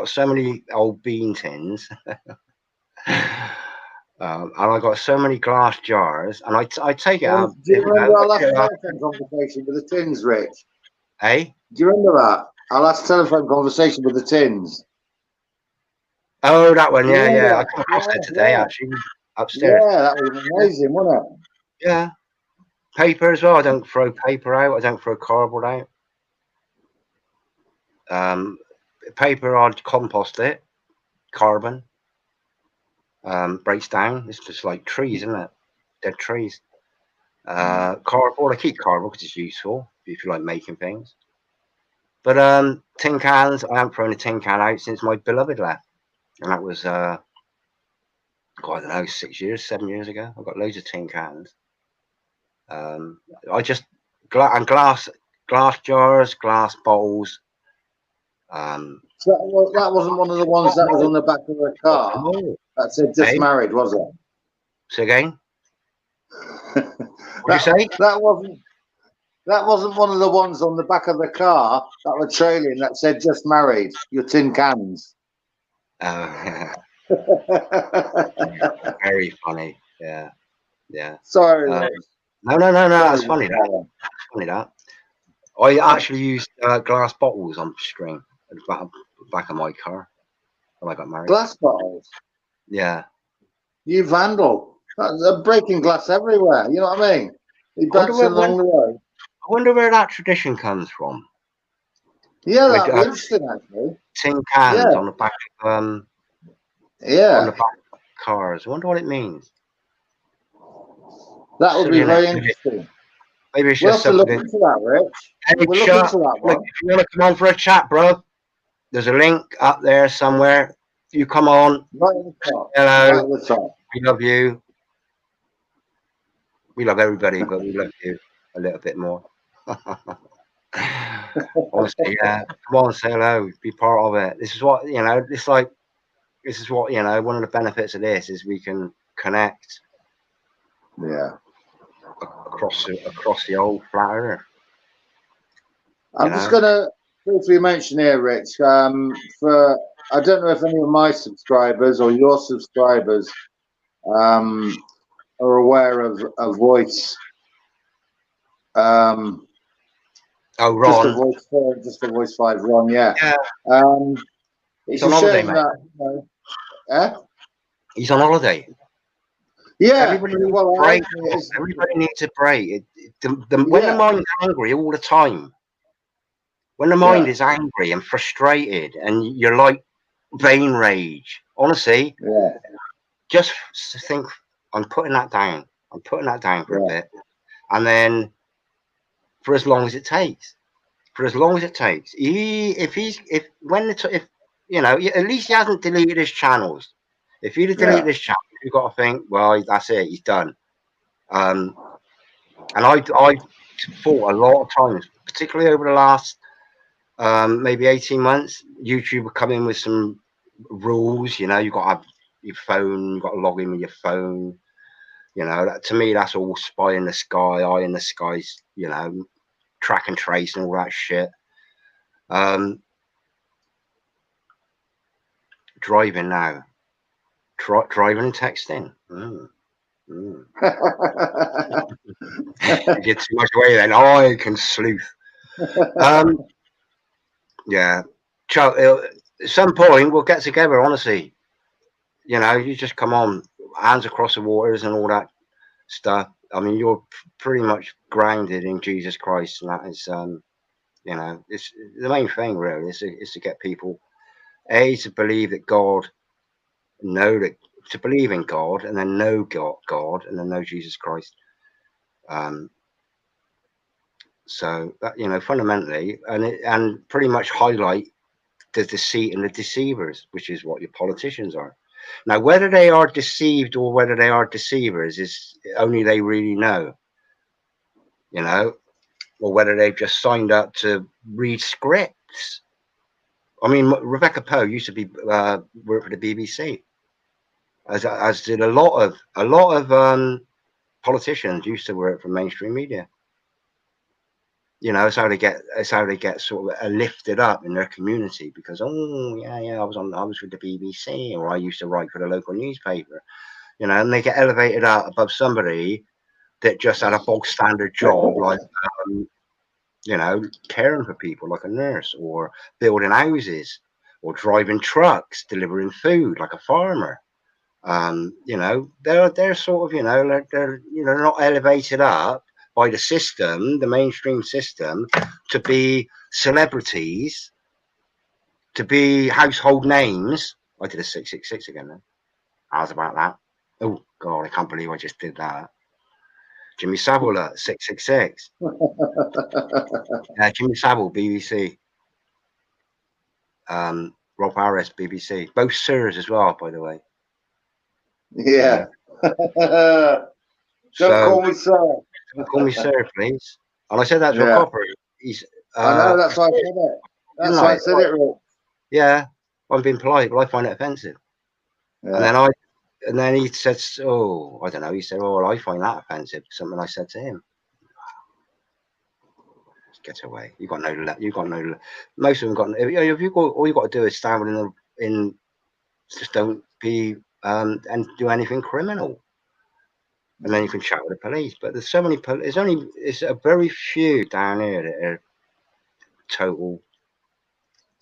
so many old bean tins, and I got so many glass jars, and I take it out. Do you remember our last telephone conversation with the tins, Rich? Hey? Do you remember that? Our last telephone conversation with the tins. Oh, that one, yeah. I come across that today, actually, upstairs. Yeah, that was amazing, wasn't it? Yeah. Paper as well. I don't throw paper out. I don't throw cardboard out. Paper, I'd compost it. Carbon breaks down. It's just like trees, isn't it? Dead trees. Cardboard, I keep cardboard because it's useful if you like making things. But tin cans, I haven't thrown a tin can out since my beloved left, and that was I don't know, 7 years ago. I've got loads of tin cans. I just glass jars, glass bottles. So that wasn't one of the ones that was on the back of the car that said "just married," was it? Say again. What you say? That wasn't one of the ones on the back of the car that were trailing that said "just married." Your tin cans. Oh, very funny. Yeah. Sorry. No. That's funny. That. I actually used glass bottles on string at the back of my car when I got married. Glass bottles? Yeah. You vandal. They're breaking glass everywhere. You know what I mean? You bouncing along the road. I wonder where that tradition comes from. Yeah, that'd be interesting, actually. Tin cans on the back of on the back of cars. I wonder what it means. That would be very interesting. Maybe it's we'll just have to look into that, Rich. We'll look into that one. If you want to come on for a chat, bro, there's a link up there somewhere. If you come on, right at the top. Hello, right at the top. We love you. We love everybody, but we love you a little bit more. Honestly, yeah. Come on, say hello. Be part of it. This is what This is what one of the benefits of this is we can connect. Yeah. Across the old flat earth. I'm just going to briefly mention here, Rich, for I don't know if any of my subscribers or your subscribers are aware of a voice. Ron. Just a voice 5, Ron. Yeah. He's on holiday, mate. He's on holiday. Yeah. Everybody needs a break. When the mind's angry all the time, when the mind is angry and frustrated, and you're like vein rage, honestly, just think, I'm putting that down. For a bit, and then for as long as it takes. for as long as it takes. If you know, at least he hasn't deleted his channels. If he'd have deleted his channel, you've got to think, well, that's it, he's done. And I thought a lot of times, particularly over the last maybe 18 months, YouTube would come in with some rules. You know, you've got to have your phone, you've got to log in with your phone. You know, that, to me, that's all spy in the sky, eye in the skies, you know, track and trace and all that shit. Driving now. Driving and texting. You get too much away then. I can sleuth. Yeah. At some point, we'll get together, honestly. You know, you just come on, hands across the waters and all that stuff. I mean, you're pretty much grounded in Jesus Christ, and that is, you know, it's the main thing, really, is to get people, to believe that God, to believe in God, and then know God, and then know Jesus Christ. So that, you know, fundamentally, and pretty much highlight the deceit and the deceivers, which is what your politicians are. Now, whether they are deceived or whether they are deceivers is only they really know, you know, or whether they've just signed up to read scripts. I mean, Rebecca Poe used to be work for the BBC, as did a lot of politicians used to work for mainstream media. You know, it's how they get sort of lifted up in their community because, oh yeah, I was with the BBC, or I used to write for the local newspaper, you know, and they get elevated out above somebody that just had a bog standard job, like you know, caring for people like a nurse, or building houses, or driving trucks, delivering food like a farmer. You know, they're sort of, you know, they're not elevated up by the system, the mainstream system, to be celebrities, to be household names. I did a 666 again then. How's about that? Oh God, I can't believe I just did that. Jimmy Savile, 666. Jimmy Savile, BBC. Rob Harris, BBC. Both sirs as well, by the way. Yeah. Don't call me sir. Don't call me sir, please. And I said that to a copper. I know, that's why I said it. That's why I said it, Rick. Yeah, I'm being polite, but I find it offensive. Yeah. And then he said, oh, I don't know. He said, oh, well, I find that offensive. Something I said to him. Get away. You got no. Most of them got. All you got to do is stand in. Just don't be and do anything criminal, and then you can chat with the police. But there's so many. It's a very few down here that are total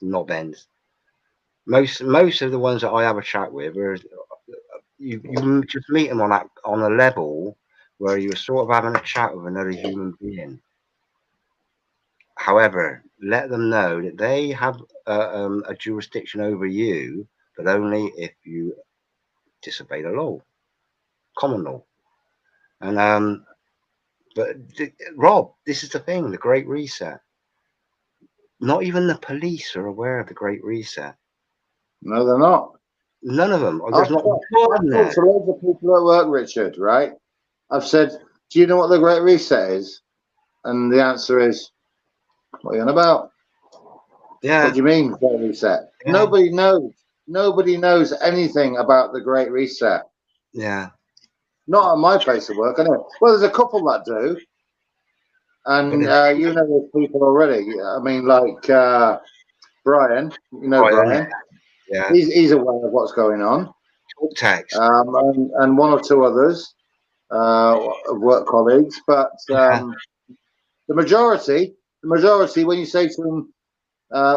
knob ends. Most of the ones that I have a chat with are you just meet them on a level where you're sort of having a chat with another human being. However, let them know that they have a jurisdiction over you, but only if you disobey the law, common law. And Rob, this is the thing: the Great Reset. Not even the police are aware of the Great Reset. No, they're not. None of them. There's not one there. I've talked to loads of people at work, Richard. Right? I've said, "Do you know what the Great Reset is?" And the answer is, "What are you on about?" Yeah. What do you mean, Great Reset? Yeah. Nobody knows. Nobody knows anything about the Great Reset. Yeah. Not at my place of work, anyway. Well, there's a couple that do. And you know those people already. I mean, like Brian. You know Brian. Yeah. He's aware of what's going on. Talk text. And one or two others, work colleagues. But the majority, when you say to them,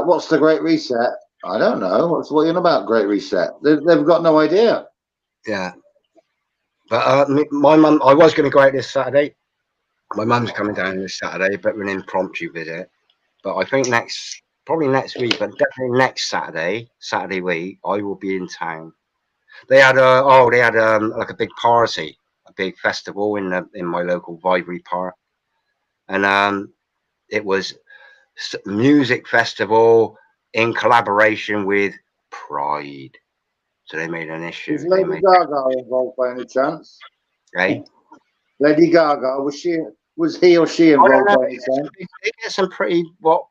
what's the Great Reset? I don't know. What are you on about, Great Reset? They've got no idea. Yeah. But my mum, I was going to go out this Saturday. My mum's coming down this Saturday, but an impromptu visit. But I think probably next week, but definitely next Saturday week, I will be in town. They had like a big party, a big festival in my local Vivery Park, and it was music festival in collaboration with Pride. So they made an issue. Is Lady Gaga involved by any chance? Right? Lady Gaga, was he or she involved by any chance? They get some pretty, what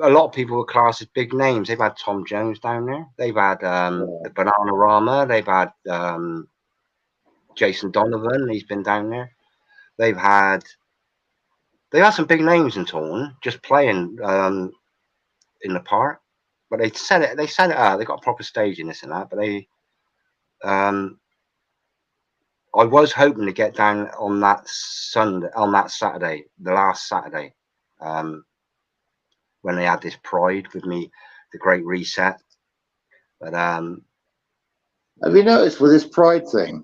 a lot of people would class as big names. They've had Tom Jones down there. They've had the Bananarama. They've had Jason Donovan. He's been down there. They've had some big names in Taunton just playing in the park. But they set it out. They got a proper stage in this and that. But they, I was hoping to get down on that Saturday, the last Saturday, when they had this Pride with me, the Great Reset. But have you noticed with this Pride thing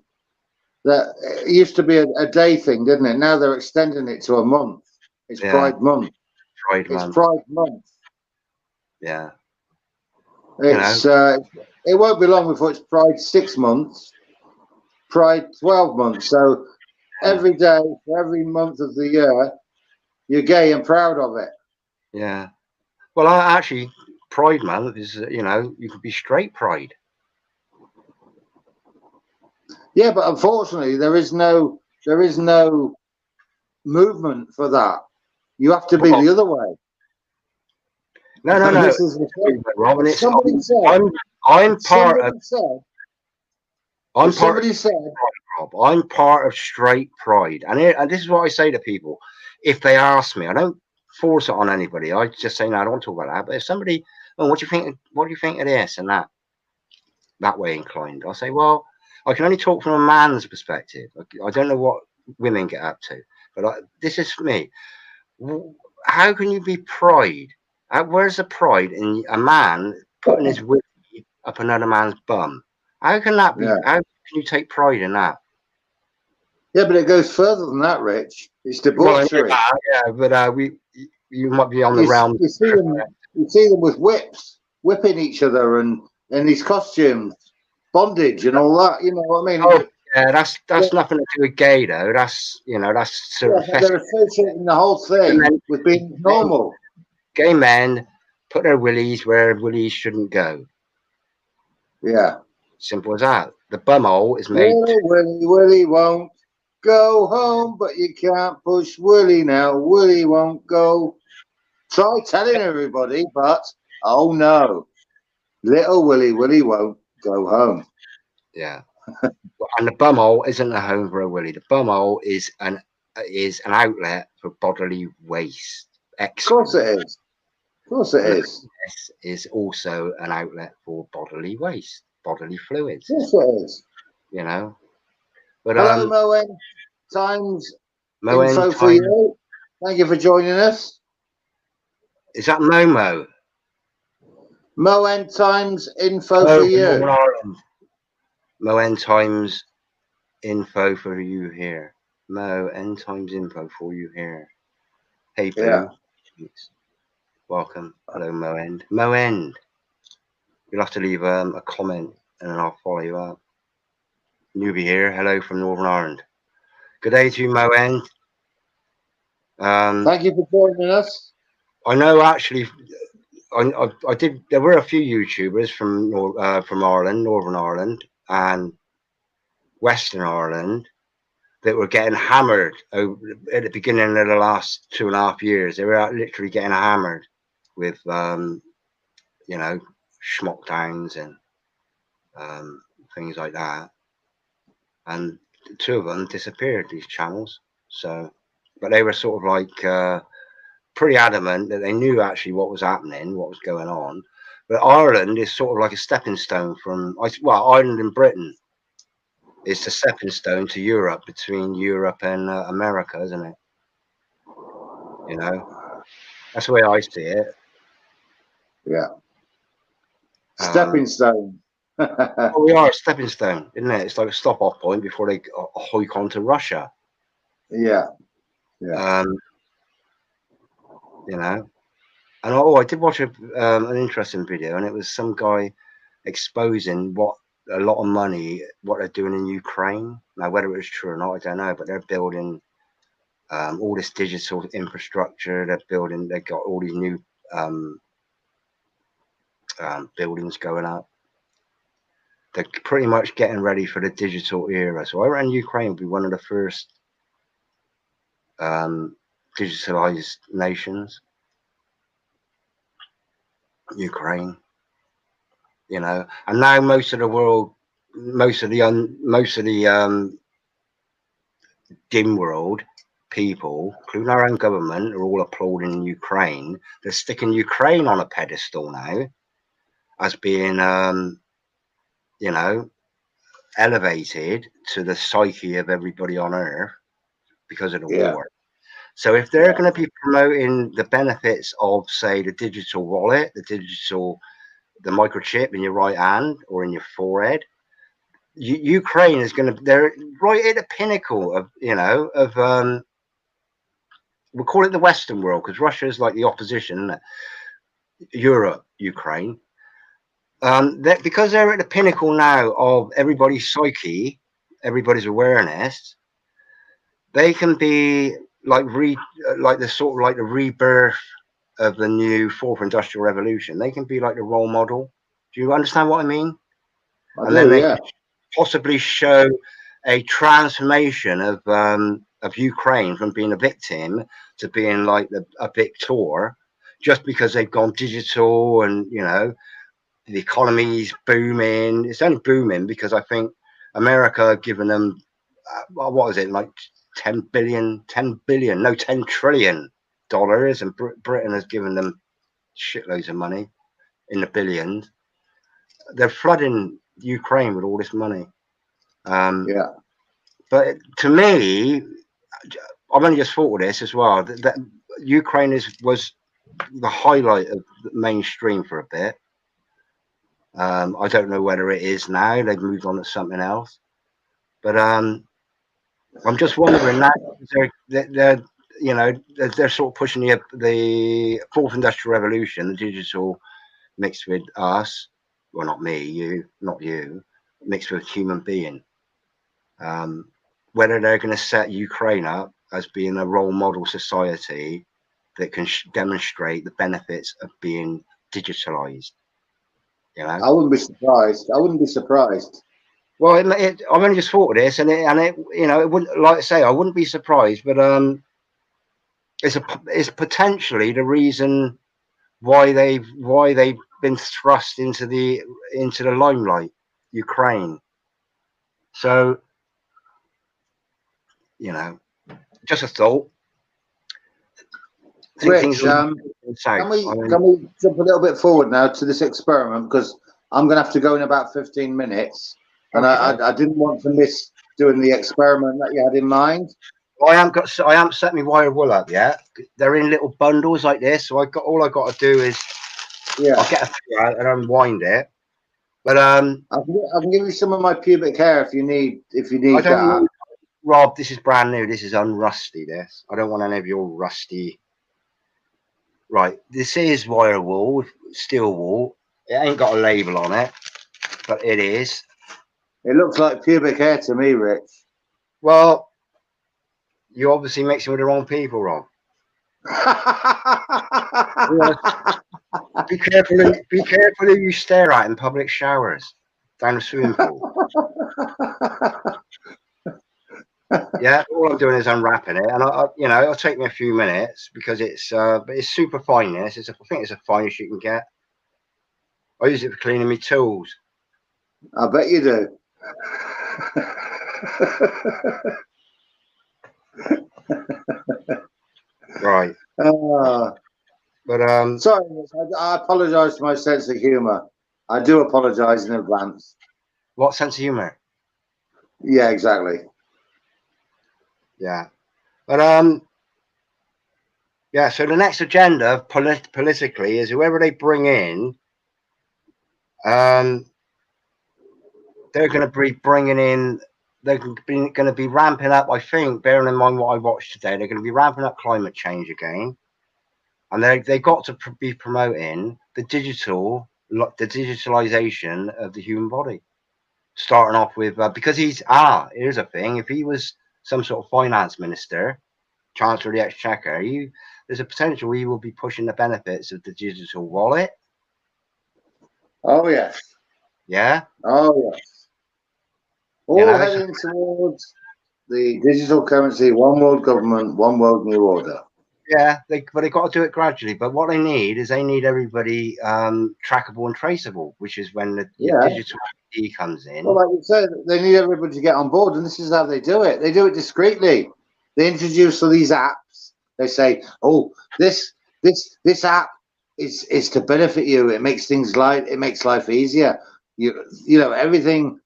that it used to be a day thing, didn't it? Now they're extending it to a month. It's Pride Month. It's Pride Month. Yeah. It's it won't be long before it's Pride 6 months, Pride 12 months. So every day, every month of the year, you're gay and proud of it. Yeah. Well, actually, Pride Month is, you could be straight pride. Yeah, but unfortunately, there is no movement for that. You have to be the other way. No. This is the thing. Somebody said. I'm part of straight pride, and this is what I say to people. If they ask me, I don't force it on anybody. I just say, no, I don't want to talk about that. But if somebody, what do you think? What do you think of this and that? That way inclined, I'll say, well, I can only talk from a man's perspective. I don't know what women get up to, but this is me. How can you be pride? Where's the pride in a man putting his wig up another man's bum? How can that be? Yeah. How can you take pride in that? Yeah, but it goes further than that, Rich. It's debauchery. Well, yeah, but you might be on the realm. You see them with whips, whipping each other, and these costumes, bondage, and all that. You know what I mean? Oh, yeah, that's nothing to do with gay, though. That's sort of they're associating the whole thing with being normal. Gay men put their willies where willies shouldn't go. Yeah. Simple as that. The bumhole is made. Willie won't go home, but you can't push Willie now. Willie won't go. Try telling everybody, but oh no, little Willie won't go home. Yeah. And the bumhole isn't a home for a willie. The bumhole is an outlet for bodily waste. Of course it is. Of course it is. This is also an outlet for bodily waste, bodily fluids. Of course it is. You know. But hello, Moen. Times info for you. Thank you for joining us. Is that Momo? Moen Times info for you. Moen Times info for you here. Moen Times info for you here. Hey, Boo. Yeah. Welcome. Hello, Moend. Moend. You'll have to leave a comment and then I'll follow you up. Newbie here. Hello from Northern Ireland. Good day to you, Moend. Thank you for joining us. I know, actually, I did. There were a few YouTubers from Ireland, Northern Ireland, and Western Ireland that were getting hammered at the beginning of the last 2.5 years. They were literally getting hammered with, schmuck downs and things like that. And 2 of them disappeared, these channels. So, but they were sort of like pretty adamant that they knew actually what was happening, what was going on. But Ireland is sort of like a stepping stone from, Ireland and Britain. It's a stepping stone to Europe, between Europe and America, isn't it? You know, that's the way I see it. Yeah. Stepping stone. Well, we are a stepping stone, isn't it? It's like a stop-off point before they hike on to Russia. Yeah. Yeah. You know, and I did watch an interesting video, and it was some guy exposing what a lot of money, what they're doing in Ukraine. Now, whether it's true or not, I don't know, but they're building all this digital infrastructure. They've got all these new buildings going up. They're pretty much getting ready for the digital era. So I reckon Ukraine will be one of the first digitalized nations. Ukraine, you know, and now most of the world, most of the dim world people, including our own government, are all applauding Ukraine. They're sticking Ukraine on a pedestal now as being, you know, elevated to the psyche of everybody on earth because of the war. So if they're going to be promoting the benefits of, say, the digital wallet, the microchip in your right hand or in your forehead, Ukraine is going to, they're right at the pinnacle of, you know, of, we'll call it the Western world, because Russia is like the opposition, isn't it? Europe, Ukraine. Because they're at the pinnacle now of everybody's psyche, everybody's awareness, they can be like the sort of like the rebirth of the new fourth industrial revolution. They can be like the role model. Do you understand what I mean? Then they can possibly show a transformation of Ukraine from being a victim to being like a victor, just because they've gone digital and, you know, the economy's booming. It's only booming because I think America have given them, what is it, like 10 trillion, and Britain has given them shitloads of money in the billions. They're flooding Ukraine with all this money. But to me, I've only just thought of this as well, that Ukraine was the highlight of the mainstream for a bit. I don't know whether it is now. They've moved on to something else. But I'm just wondering that they're you know, they're sort of pushing the fourth industrial revolution, the digital, mixed with us. Well, not me, not you, mixed with human being. Whether they're going to set Ukraine up as being a role model society that can demonstrate the benefits of being digitalized. You know? I wouldn't be surprised. Well, I've only just thought of this, and it, you know, it wouldn't, like I say, I wouldn't be surprised, but it's potentially the reason why they've been thrust into the limelight, Ukraine. So, you know, just a thought. Rich, can we jump a little bit forward now to this experiment, because I'm going to have to go in about 15 minutes, and okay. I didn't want to miss doing the experiment that you had in mind. I haven't set my wire wool up yet. They're in little bundles like this, so all I got to do is I'll get a few out and unwind it. But I can give you some of my pubic hair if you need I don't need, Rob, this is brand new. This is unrusty. This I don't want any of your rusty. Right, this is wire wool, steel wool. It ain't got a label on it, but it is. It looks like pubic hair to me, Rich. Well, you're obviously mixing with the wrong people, Rob. Be careful who you stare at in public showers, down the swimming pool. Yeah, all I'm doing is unwrapping it, and you know, it'll take me a few minutes because but it's super fineness. I think it's the finest you can get. I use it for cleaning my tools. I bet you do. Right. But sorry, I apologise for my sense of humour. I do apologise in advance. What sense of humour? Yeah, exactly. Yeah, but yeah. So the next agenda politically is whoever they bring in, they're going to be bringing in. They're going to be ramping up. I think, bearing in mind what I watched today, they're going to be ramping up climate change again, and they got to be promoting the digitalization of the human body. Starting off with because here's a thing. If he was some sort of finance minister, Chancellor of the Exchequer, there's a potential he will be pushing the benefits of the digital wallet. Oh yes. Yeah. Oh yes. All heading towards the digital currency, one world government, one world new order. Yeah, but they got to do it gradually. But what they need is everybody trackable and traceable, which is when the digital ID comes in. Well, like you said, they need everybody to get on board, and this is how they do it. They do it discreetly. They introduce all these apps. They say, "Oh, this app is to benefit you. It makes things it makes life easier. You know everything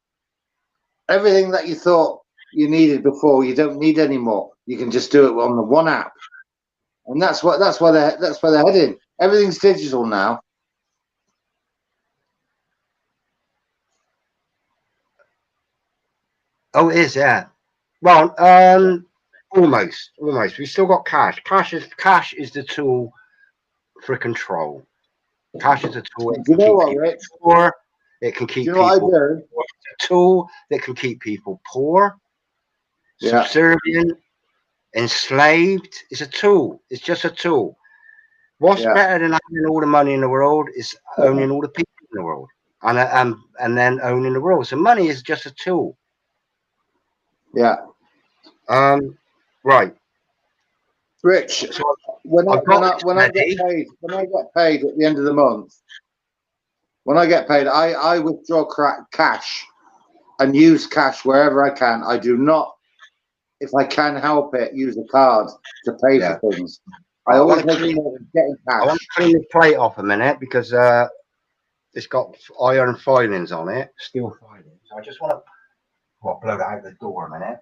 that you thought you needed before, you don't need anymore. You can just do it on the one app." And that's where they're heading. Everything's digital now. Oh, it is, yeah. Well, almost. We've still got cash. Cash is the tool for control. Cash is a tool. Do you know what, Rich? Poor. It can keep people. Poor. It's a tool that can keep people poor, subservient, enslaved. It's a tool. It's just a tool. What's better than having all the money in the world is owning all the people in the world, and then owning the world. So money is just a tool. Yeah. Right. Rich, so when I get paid at the end of the month, when I get paid, I withdraw cash and use cash wherever I can. I do not, if I can help it, use a card to pay for things. I always make sure I'm getting cash. I want to clean the plate off a minute because it's got iron filings on it, steel filings. So I just want to blow that out the door a minute.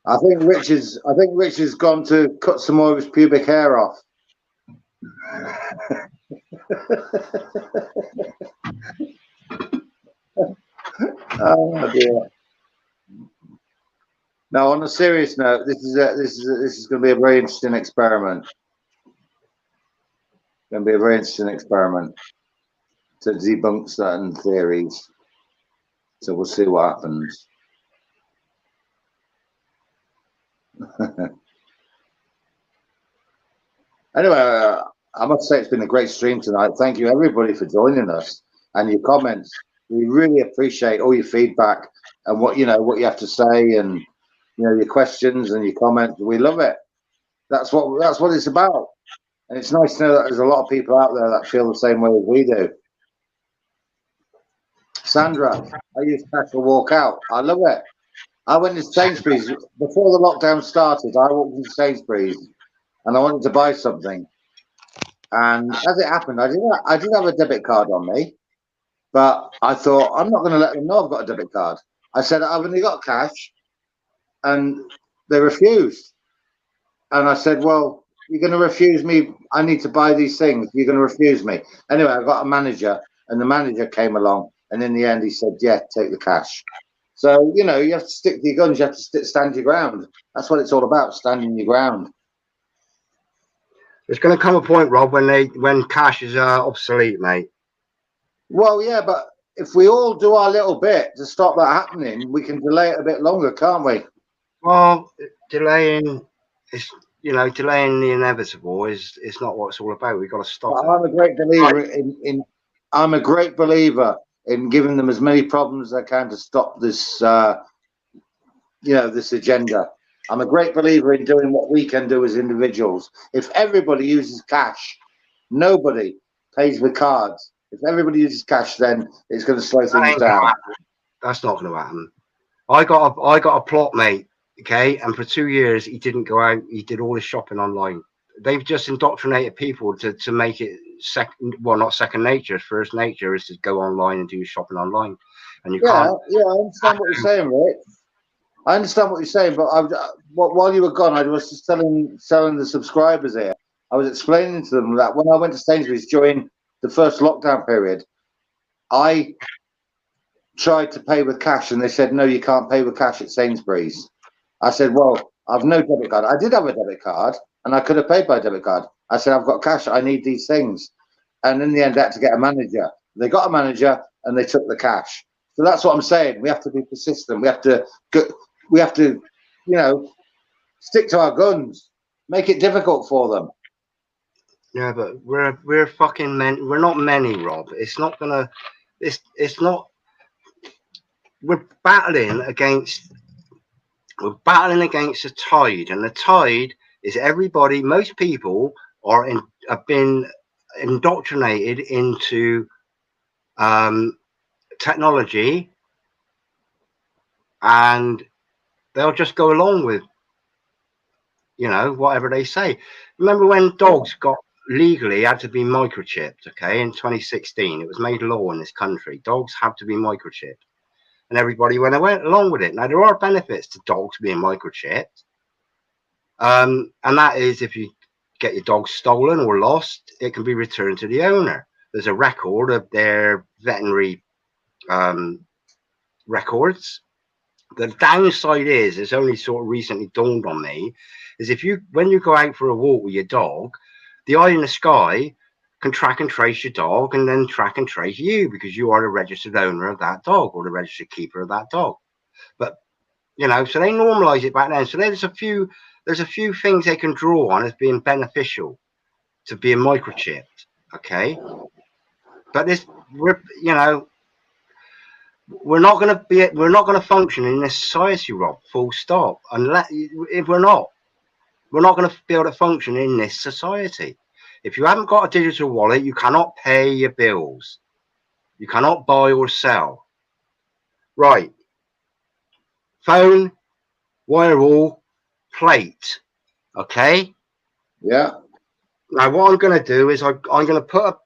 I think Rich has gone to cut some more of his pubic hair off. Oh dear. Now, on a serious note, this is going to be a very interesting experiment. Going to be a very interesting experiment to debunk certain theories. So we'll see what happens. Anyway, I must say it's been a great stream tonight. Thank you everybody for joining us and your comments. We really appreciate all your feedback and what you have to say, and your questions and your comments. We love it. That's what it's about. And it's nice to know that there's a lot of people out there that feel the same way as we do. Sandra, I use cash to walk out. I love it. I went to Sainsbury's before the lockdown started. I walked into Sainsbury's and I wanted to buy something. And as it happened, I did have a debit card on me, but I thought I'm not going to let them know I've got a debit card. I said I've only got cash, and they refused. And I said, well, you're going to refuse me. I need to buy these things. You're going to refuse me. Anyway, I got a manager, and the manager came along, and in the end, he said, yeah, take the cash. So, you have to stick to your guns. You have to stand your ground. That's what it's all about, standing your ground. There's going to come a point, Rob, when cash is obsolete, mate. Well, yeah, but if we all do our little bit to stop that happening, we can delay it a bit longer, can't we? Well, delaying the inevitable is not what it's all about. We've got to stop it. I'm a great believer I'm a great believer in giving them as many problems as I can to stop this, this agenda. I'm a great believer in doing what we can do as individuals. If everybody uses cash, nobody pays with cards. If everybody uses cash, then it's going to slow things down. That's not going to happen. I got a plot, mate. Okay, and for 2 years he didn't go out. He did all his shopping online. They've just indoctrinated people to make it not second nature. First nature is to go online and do your shopping online. And you can't. Yeah, I understand what you're saying, Rick. I understand what you're saying, but while you were gone, I was just telling the subscribers here. I was explaining to them that when I went to Sainsbury's during the first lockdown period, I tried to pay with cash, and they said, no, you can't pay with cash at Sainsbury's. I said, well, I've no debit card. I did have a debit card, and I could have paid by debit card. I said, I've got cash. I need these things. And in the end, I had to get a manager. They got a manager, and they took the cash. So that's what I'm saying. We have to be persistent. We have to you know, stick to our guns. Make it difficult for them. Yeah, but we're fucking men. We're not many, Rob. It's not gonna. It's not. We're battling against. We're battling against a tide, and the tide is everybody. Most people have been indoctrinated into technology, and they'll just go along with, you know, whatever they say. Remember when dogs got legally had to be microchipped? Okay, in 2016, it was made law in this country. Dogs have to be microchipped, and everybody went along with it. Now there are benefits to dogs being microchipped, and that is if you get your dog stolen or lost, it can be returned to the owner. There's a record of their veterinary records. The downside is, it's only sort of recently dawned on me, is when you go out for a walk with your dog, the eye in the sky can track and trace your dog and then track and trace you because you are the registered owner of that dog or the registered keeper of that dog. But, you know, so they normalize it back then. So there's a few things they can draw on as being beneficial to being microchipped. Okay. But we're not going to function in this society, Rob, full stop. Unless if we're not going to be able to function in this society. If you haven't got a digital wallet, you cannot pay your bills. You cannot buy or sell. Right. Phone, wire plate. Okay. Yeah. Now what I'm going to do is I'm going to put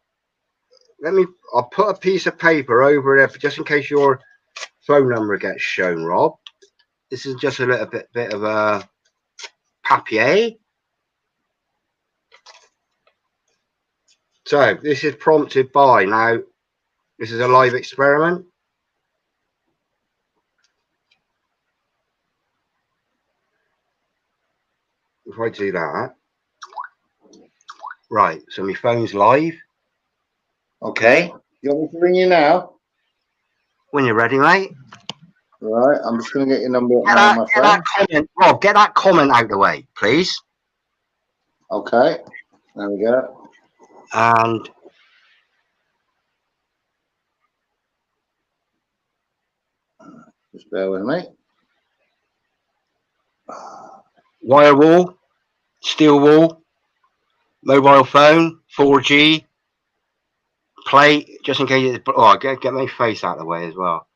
I'll put a piece of paper over there just in case your phone number gets shown, Rob. This is just a little bit of a papier. So this is prompted by, now this is a live experiment. If I do that, right, so my phone's live. Okay. You want me to ring you now? When you're ready, mate. Right, I'm just going to get your number on my phone. Rob, get that comment out of the way, please. Okay, there we go. And just bear with me. Wire wall, steel wall, mobile phone, 4G, plate, just in case it's... Oh, get my face out of the way as well.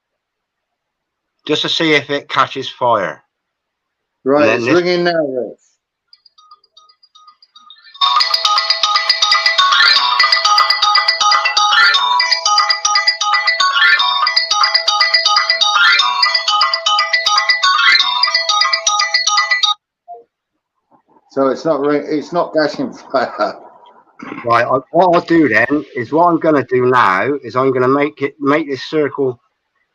Just to see if it catches fire. Right, it's ringing now, Rich. So it's not catching fire. Right, what I'll do then is what I'm going to do now is I'm going to make this circle.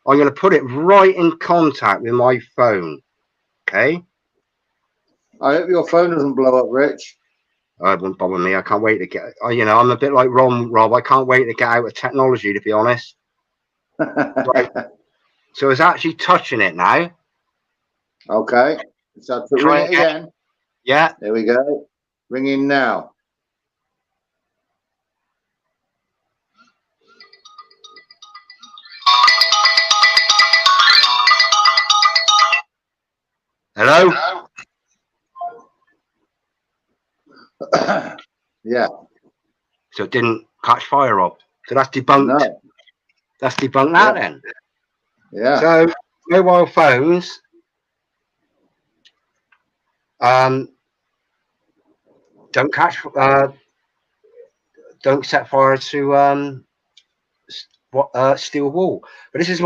I'm going to put it right in contact with my phone. Okay. I hope your phone doesn't blow up, Rich. It won't bother me. I can't wait to get. You know, I'm a bit like Rob. I can't wait to get out of technology, to be honest. Right. So it's actually touching it now. Okay. So ring it again. Yeah. There we go. Ringing now. Hello? Yeah. So it didn't catch fire, Rob. So that's debunked. No. That's debunked that then. Yeah. So mobile phones don't set fire to steel wool. But this is the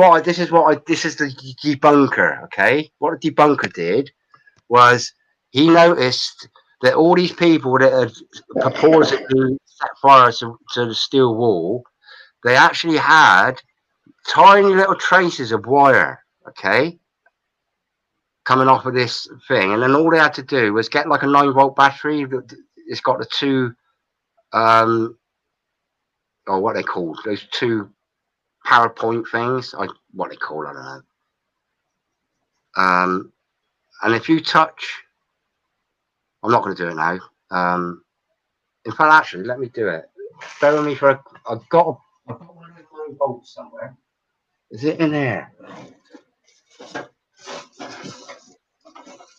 debunker. Okay, what the debunker did was he noticed that all these people that had purportedly set fire to the steel wool, they actually had tiny little traces of wire. Okay, coming off of this thing, and then all they had to do was get like a 9-volt battery. It's got the two, or what they called those two PowerPoint things. What they call, I don't know. And if you touch, I'm not going to do it now. In fact, actually, let me do it. Bear with me for. I've got one of those bolts somewhere. Is it in there?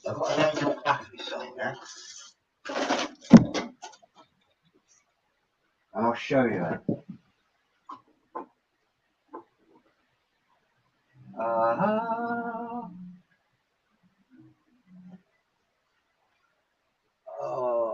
I've got an engine battery somewhere. And I'll show you it. Oh. Oh.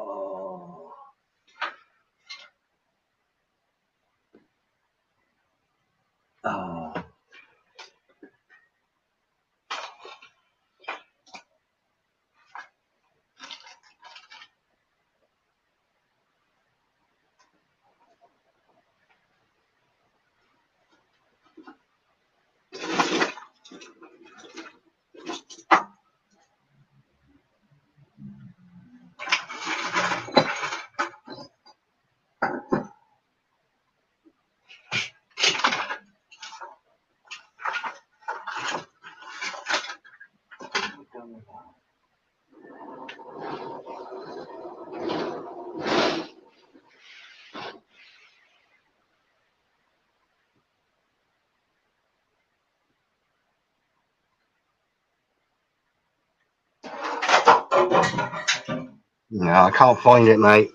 No, I can't find it, mate.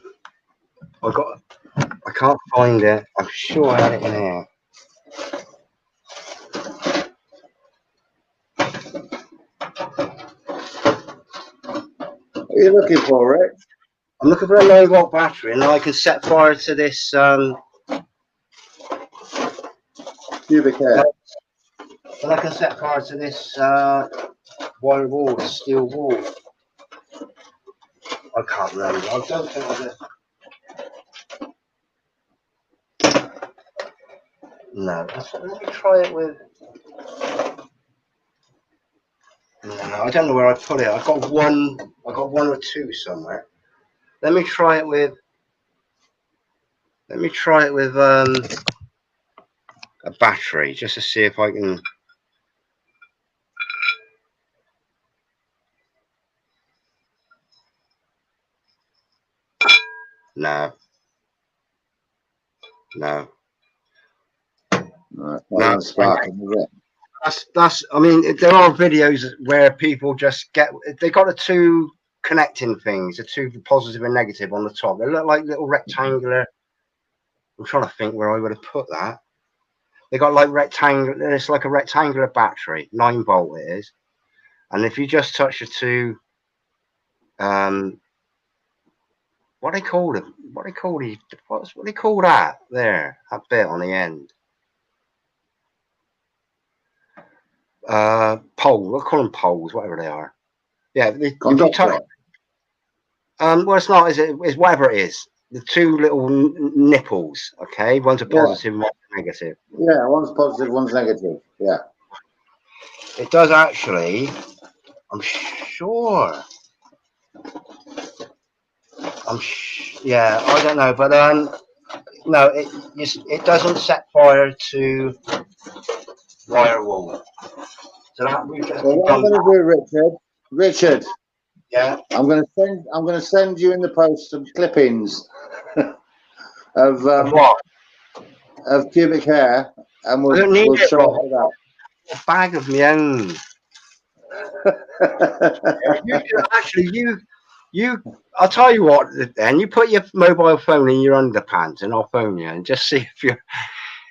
I can't find it. I'm sure I had it in here. What are you looking for, Rick? I'm looking for a 9-volt battery, and I can set fire to this Pubic hair. and I can set fire to this wire wall, this steel wall. I can't remember. I don't think I did. No, let me try it with. No, I don't know where I put it. I got one or two somewhere. Let me try it with. A battery just to see if I can. No. No. No, sparking, is it? That's. I mean, there are videos where people just get. They got the two connecting things, the two positive and negative on the top. They look like little rectangular. I'm trying to think where I would have put that. They got like rectangular. It's like a rectangular battery, 9-volt it is. And if you just touch the two, what they call it? What they call that? There, that bit on the end. Pole. We'll call them poles, whatever they are. Yeah, if you touch. Well, it's not. Is it? It's whatever it is. The two little nipples. Okay, one's a positive, one's a negative. Yeah, one's positive, one's negative. Yeah. It does actually. I'm sure. Yeah, I don't know, but no, it doesn't set fire to wire wall. So that we've just. Well, what I'm going to do, Richard. Yeah. I'm going to send you in the post some clippings of what? Of pubic hair, and we'll try it out. A bag of my own. I'll tell you what, then you put your mobile phone in your underpants and I'll phone you and just see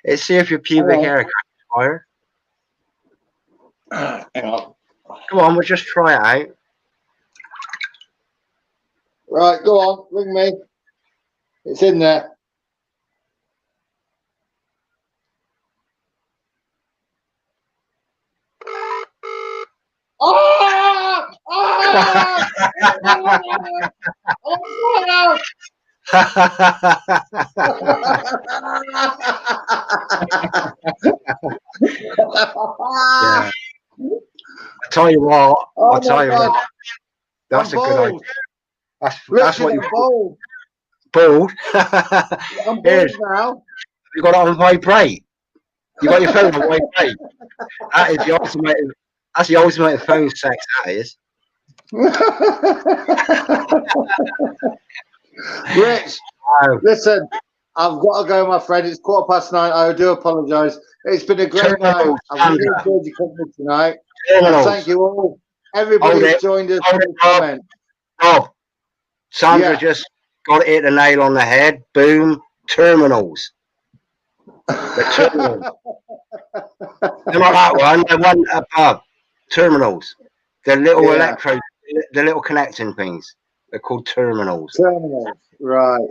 if your pubic hair catches fire. Hang on. Come on, we'll just try it out. Right, go on, ring me. It's in there. Oh! Oh! Yeah. I'll tell you what. That's a good idea. That's what you're bald. Bald. I'm bald now. You got it on vibrate. You got your phone on Wi-Fi. That is the ultimate. That's the ultimate phone sex. That is. Rich, Wow. listen, I've got to go, my friend. It's 9:15. I do apologise. It's been a great night. I've really enjoyed your company tonight. And thank you all. Everybody who's joined us in the comment. Rob, Sandra just got it hit the nail on the head. Boom. Terminals. The terminals. They're not that one. The one above. Terminals. The little electrodes, the little connecting things. They're called terminals. Terminals, right.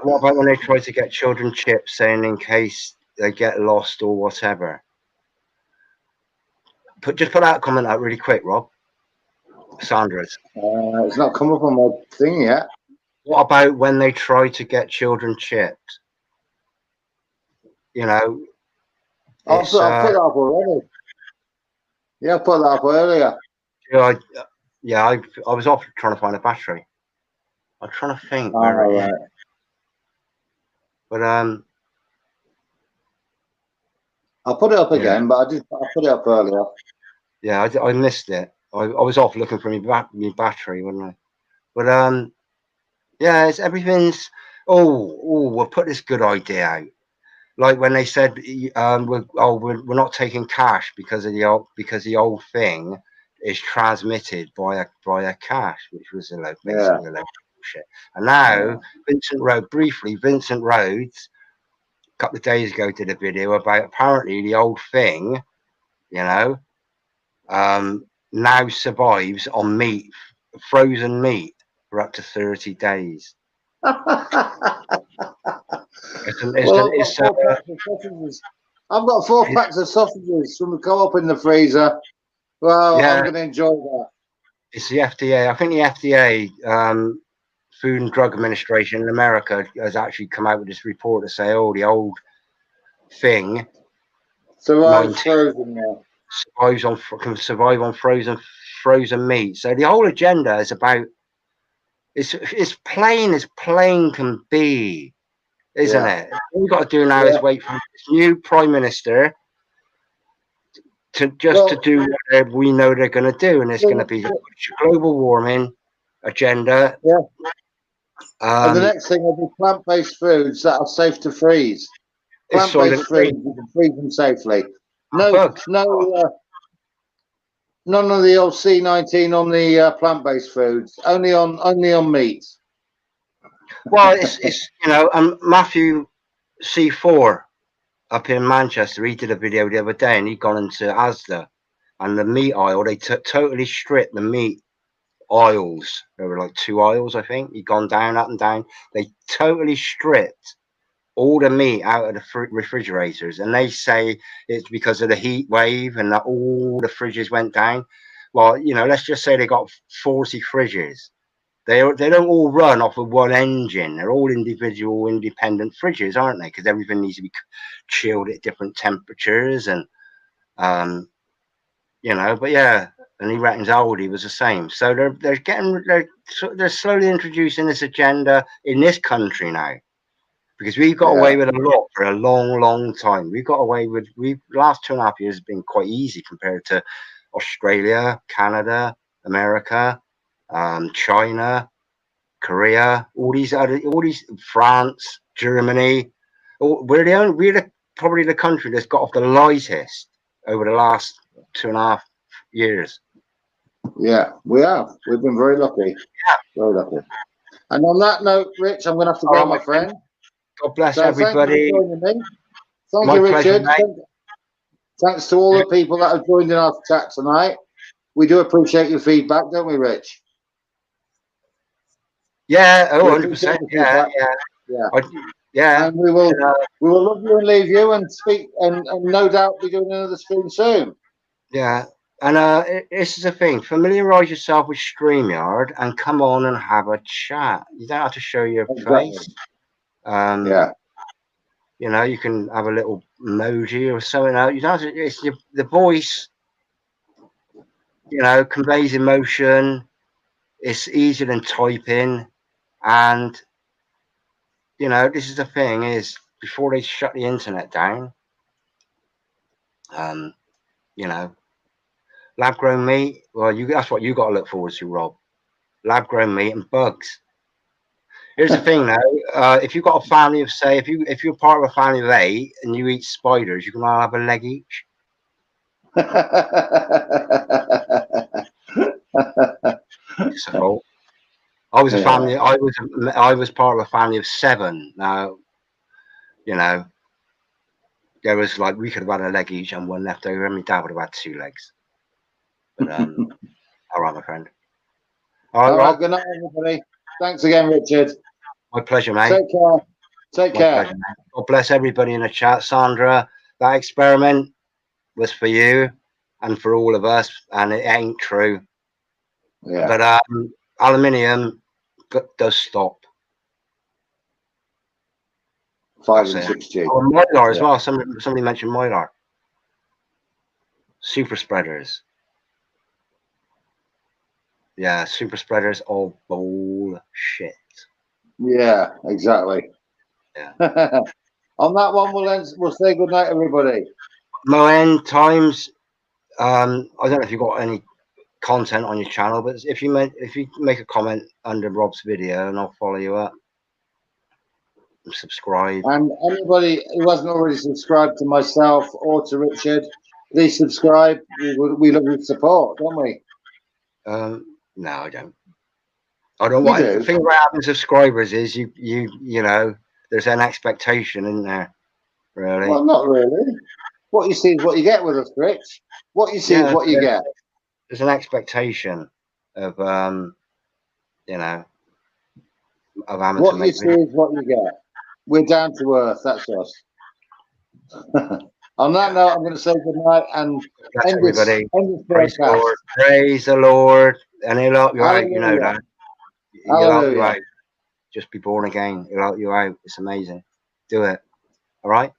What about when they try to get children chips, saying in case they get lost or whatever? Just put that comment out really quick, Rob. Sandra's. It's not come up on my thing yet. What about when they try to get children chipped? You know, I'll put that up already. Yeah, I put that up earlier. I was off trying to find a battery. I'm trying to think where it is. But I'll put it up again, but I put it up earlier. Yeah, I missed it. I was off looking for my battery, wasn't I? But yeah, everything's. We'll put this good idea out. Like when they said, we're not taking cash because the old thing is transmitted by a cash, which was basically a load of bullshit. And now Vincent Rhodes, a couple of days ago, did a video about apparently the old thing, now survives on meat, frozen meat, for up to 30 days. I've got 4 packs of sausages from the co-op in the freezer. Well, I'm going to enjoy that. It's the FDA. I think the FDA, Food and Drug Administration in America, has actually come out with this report to say, the old thing survives frozen now. Can survive on frozen meat. So the whole agenda is about. It's plain as plain can be, isn't it? All we've got to do now is wait for this new prime minister to do what we know they're going to do, and it's going to be a global warming agenda. Yeah. And the next thing will be plant-based foods that are safe to freeze. Plant-based foods, you can freeze them safely. None of the old C19 on the plant-based foods. Only on meat. Well, it's Matthew C4 up in Manchester. He did a video the other day, and he'd gone into Asda and the meat aisle. They totally stripped the meat aisles. There were like 2 aisles, I think. He'd gone down, up and down. They totally stripped all the meat out of the refrigerators, and they say it's because of the heat wave and that all the fridges went down. Well, let's just say they got 40 fridges. They don't all run off of one engine. They're all individual, independent fridges, aren't they? Because everything needs to be chilled at different temperatures, and But yeah, and he reckons Aldi was the same. So they're slowly introducing this agenda in this country now. Because we've got away with a lot for a long, long time. We've got away with last 2.5 years has been quite easy compared to Australia, Canada, America, China, Korea, France, Germany. We're probably the country that's got off the lightest over the last 2.5 years. Yeah, we have. We've been very lucky. Yeah, very lucky. And on that note, Rich, I'm going to have to go, my friend. God bless everybody. Thank you, Richard. Thanks to all the people that have joined in our chat tonight. We do appreciate your feedback, don't we, Rich? Yeah, 100%. Yeah. And we will love you and leave you and speak and no doubt be doing another stream soon. Yeah. And this is the thing. Familiarize yourself with StreamYard and come on and have a chat. You don't have to show your face. You can have a little emoji or something else. You don't have to, it's the voice, conveys emotion. It's easier than typing. And, this is the thing is before they shut the internet down, you know, lab grown meat. Well, that's what you got to look forward to, Rob. Lab grown meat and bugs. Here's the thing, though. If you've got a family of, say, if you're part of a family of 8 and you eat spiders, you can all have a leg each. So, I was a family. I was part of a family of 7. Now, you know, there was like we could have had a leg each and one left over, and my dad would have had 2 legs. But all right, my friend. All right, good night, everybody. Thanks again, Richard. My pleasure, mate. Take care. Take care. Pleasure, mate. God bless everybody in the chat, Sandra. That experiment was for you and for all of us, and it ain't true. Yeah. But aluminium does stop. 5 and 6G. Oh, Mylar as well. Somebody mentioned Mylar. Super spreaders. Yeah, super spreaders all bullshit. Yeah, exactly. Yeah. On that one, we'll say good night, everybody. Moen Times. I don't know if you've got any content on your channel, but if you make a comment under Rob's video, and I'll follow you up. And subscribe. And anybody who hasn't already subscribed to myself or to Richard, please subscribe. We love your support, don't we? No, I don't. I don't want. The thing about having subscribers is you know, there's an expectation in there. Really? Well, not really. What you see is what you get with us, Rich. What you see is what you get. There's an expectation of you know, of amateur. What you see is what you get. We're down to earth. That's us. On that note, I'm going to say good night and end everybody. Praise the Lord. Praise the Lord. And he'll help you out, you know that. He'll help you out. Just be born again. He'll help you out. It's amazing. Do it. All right?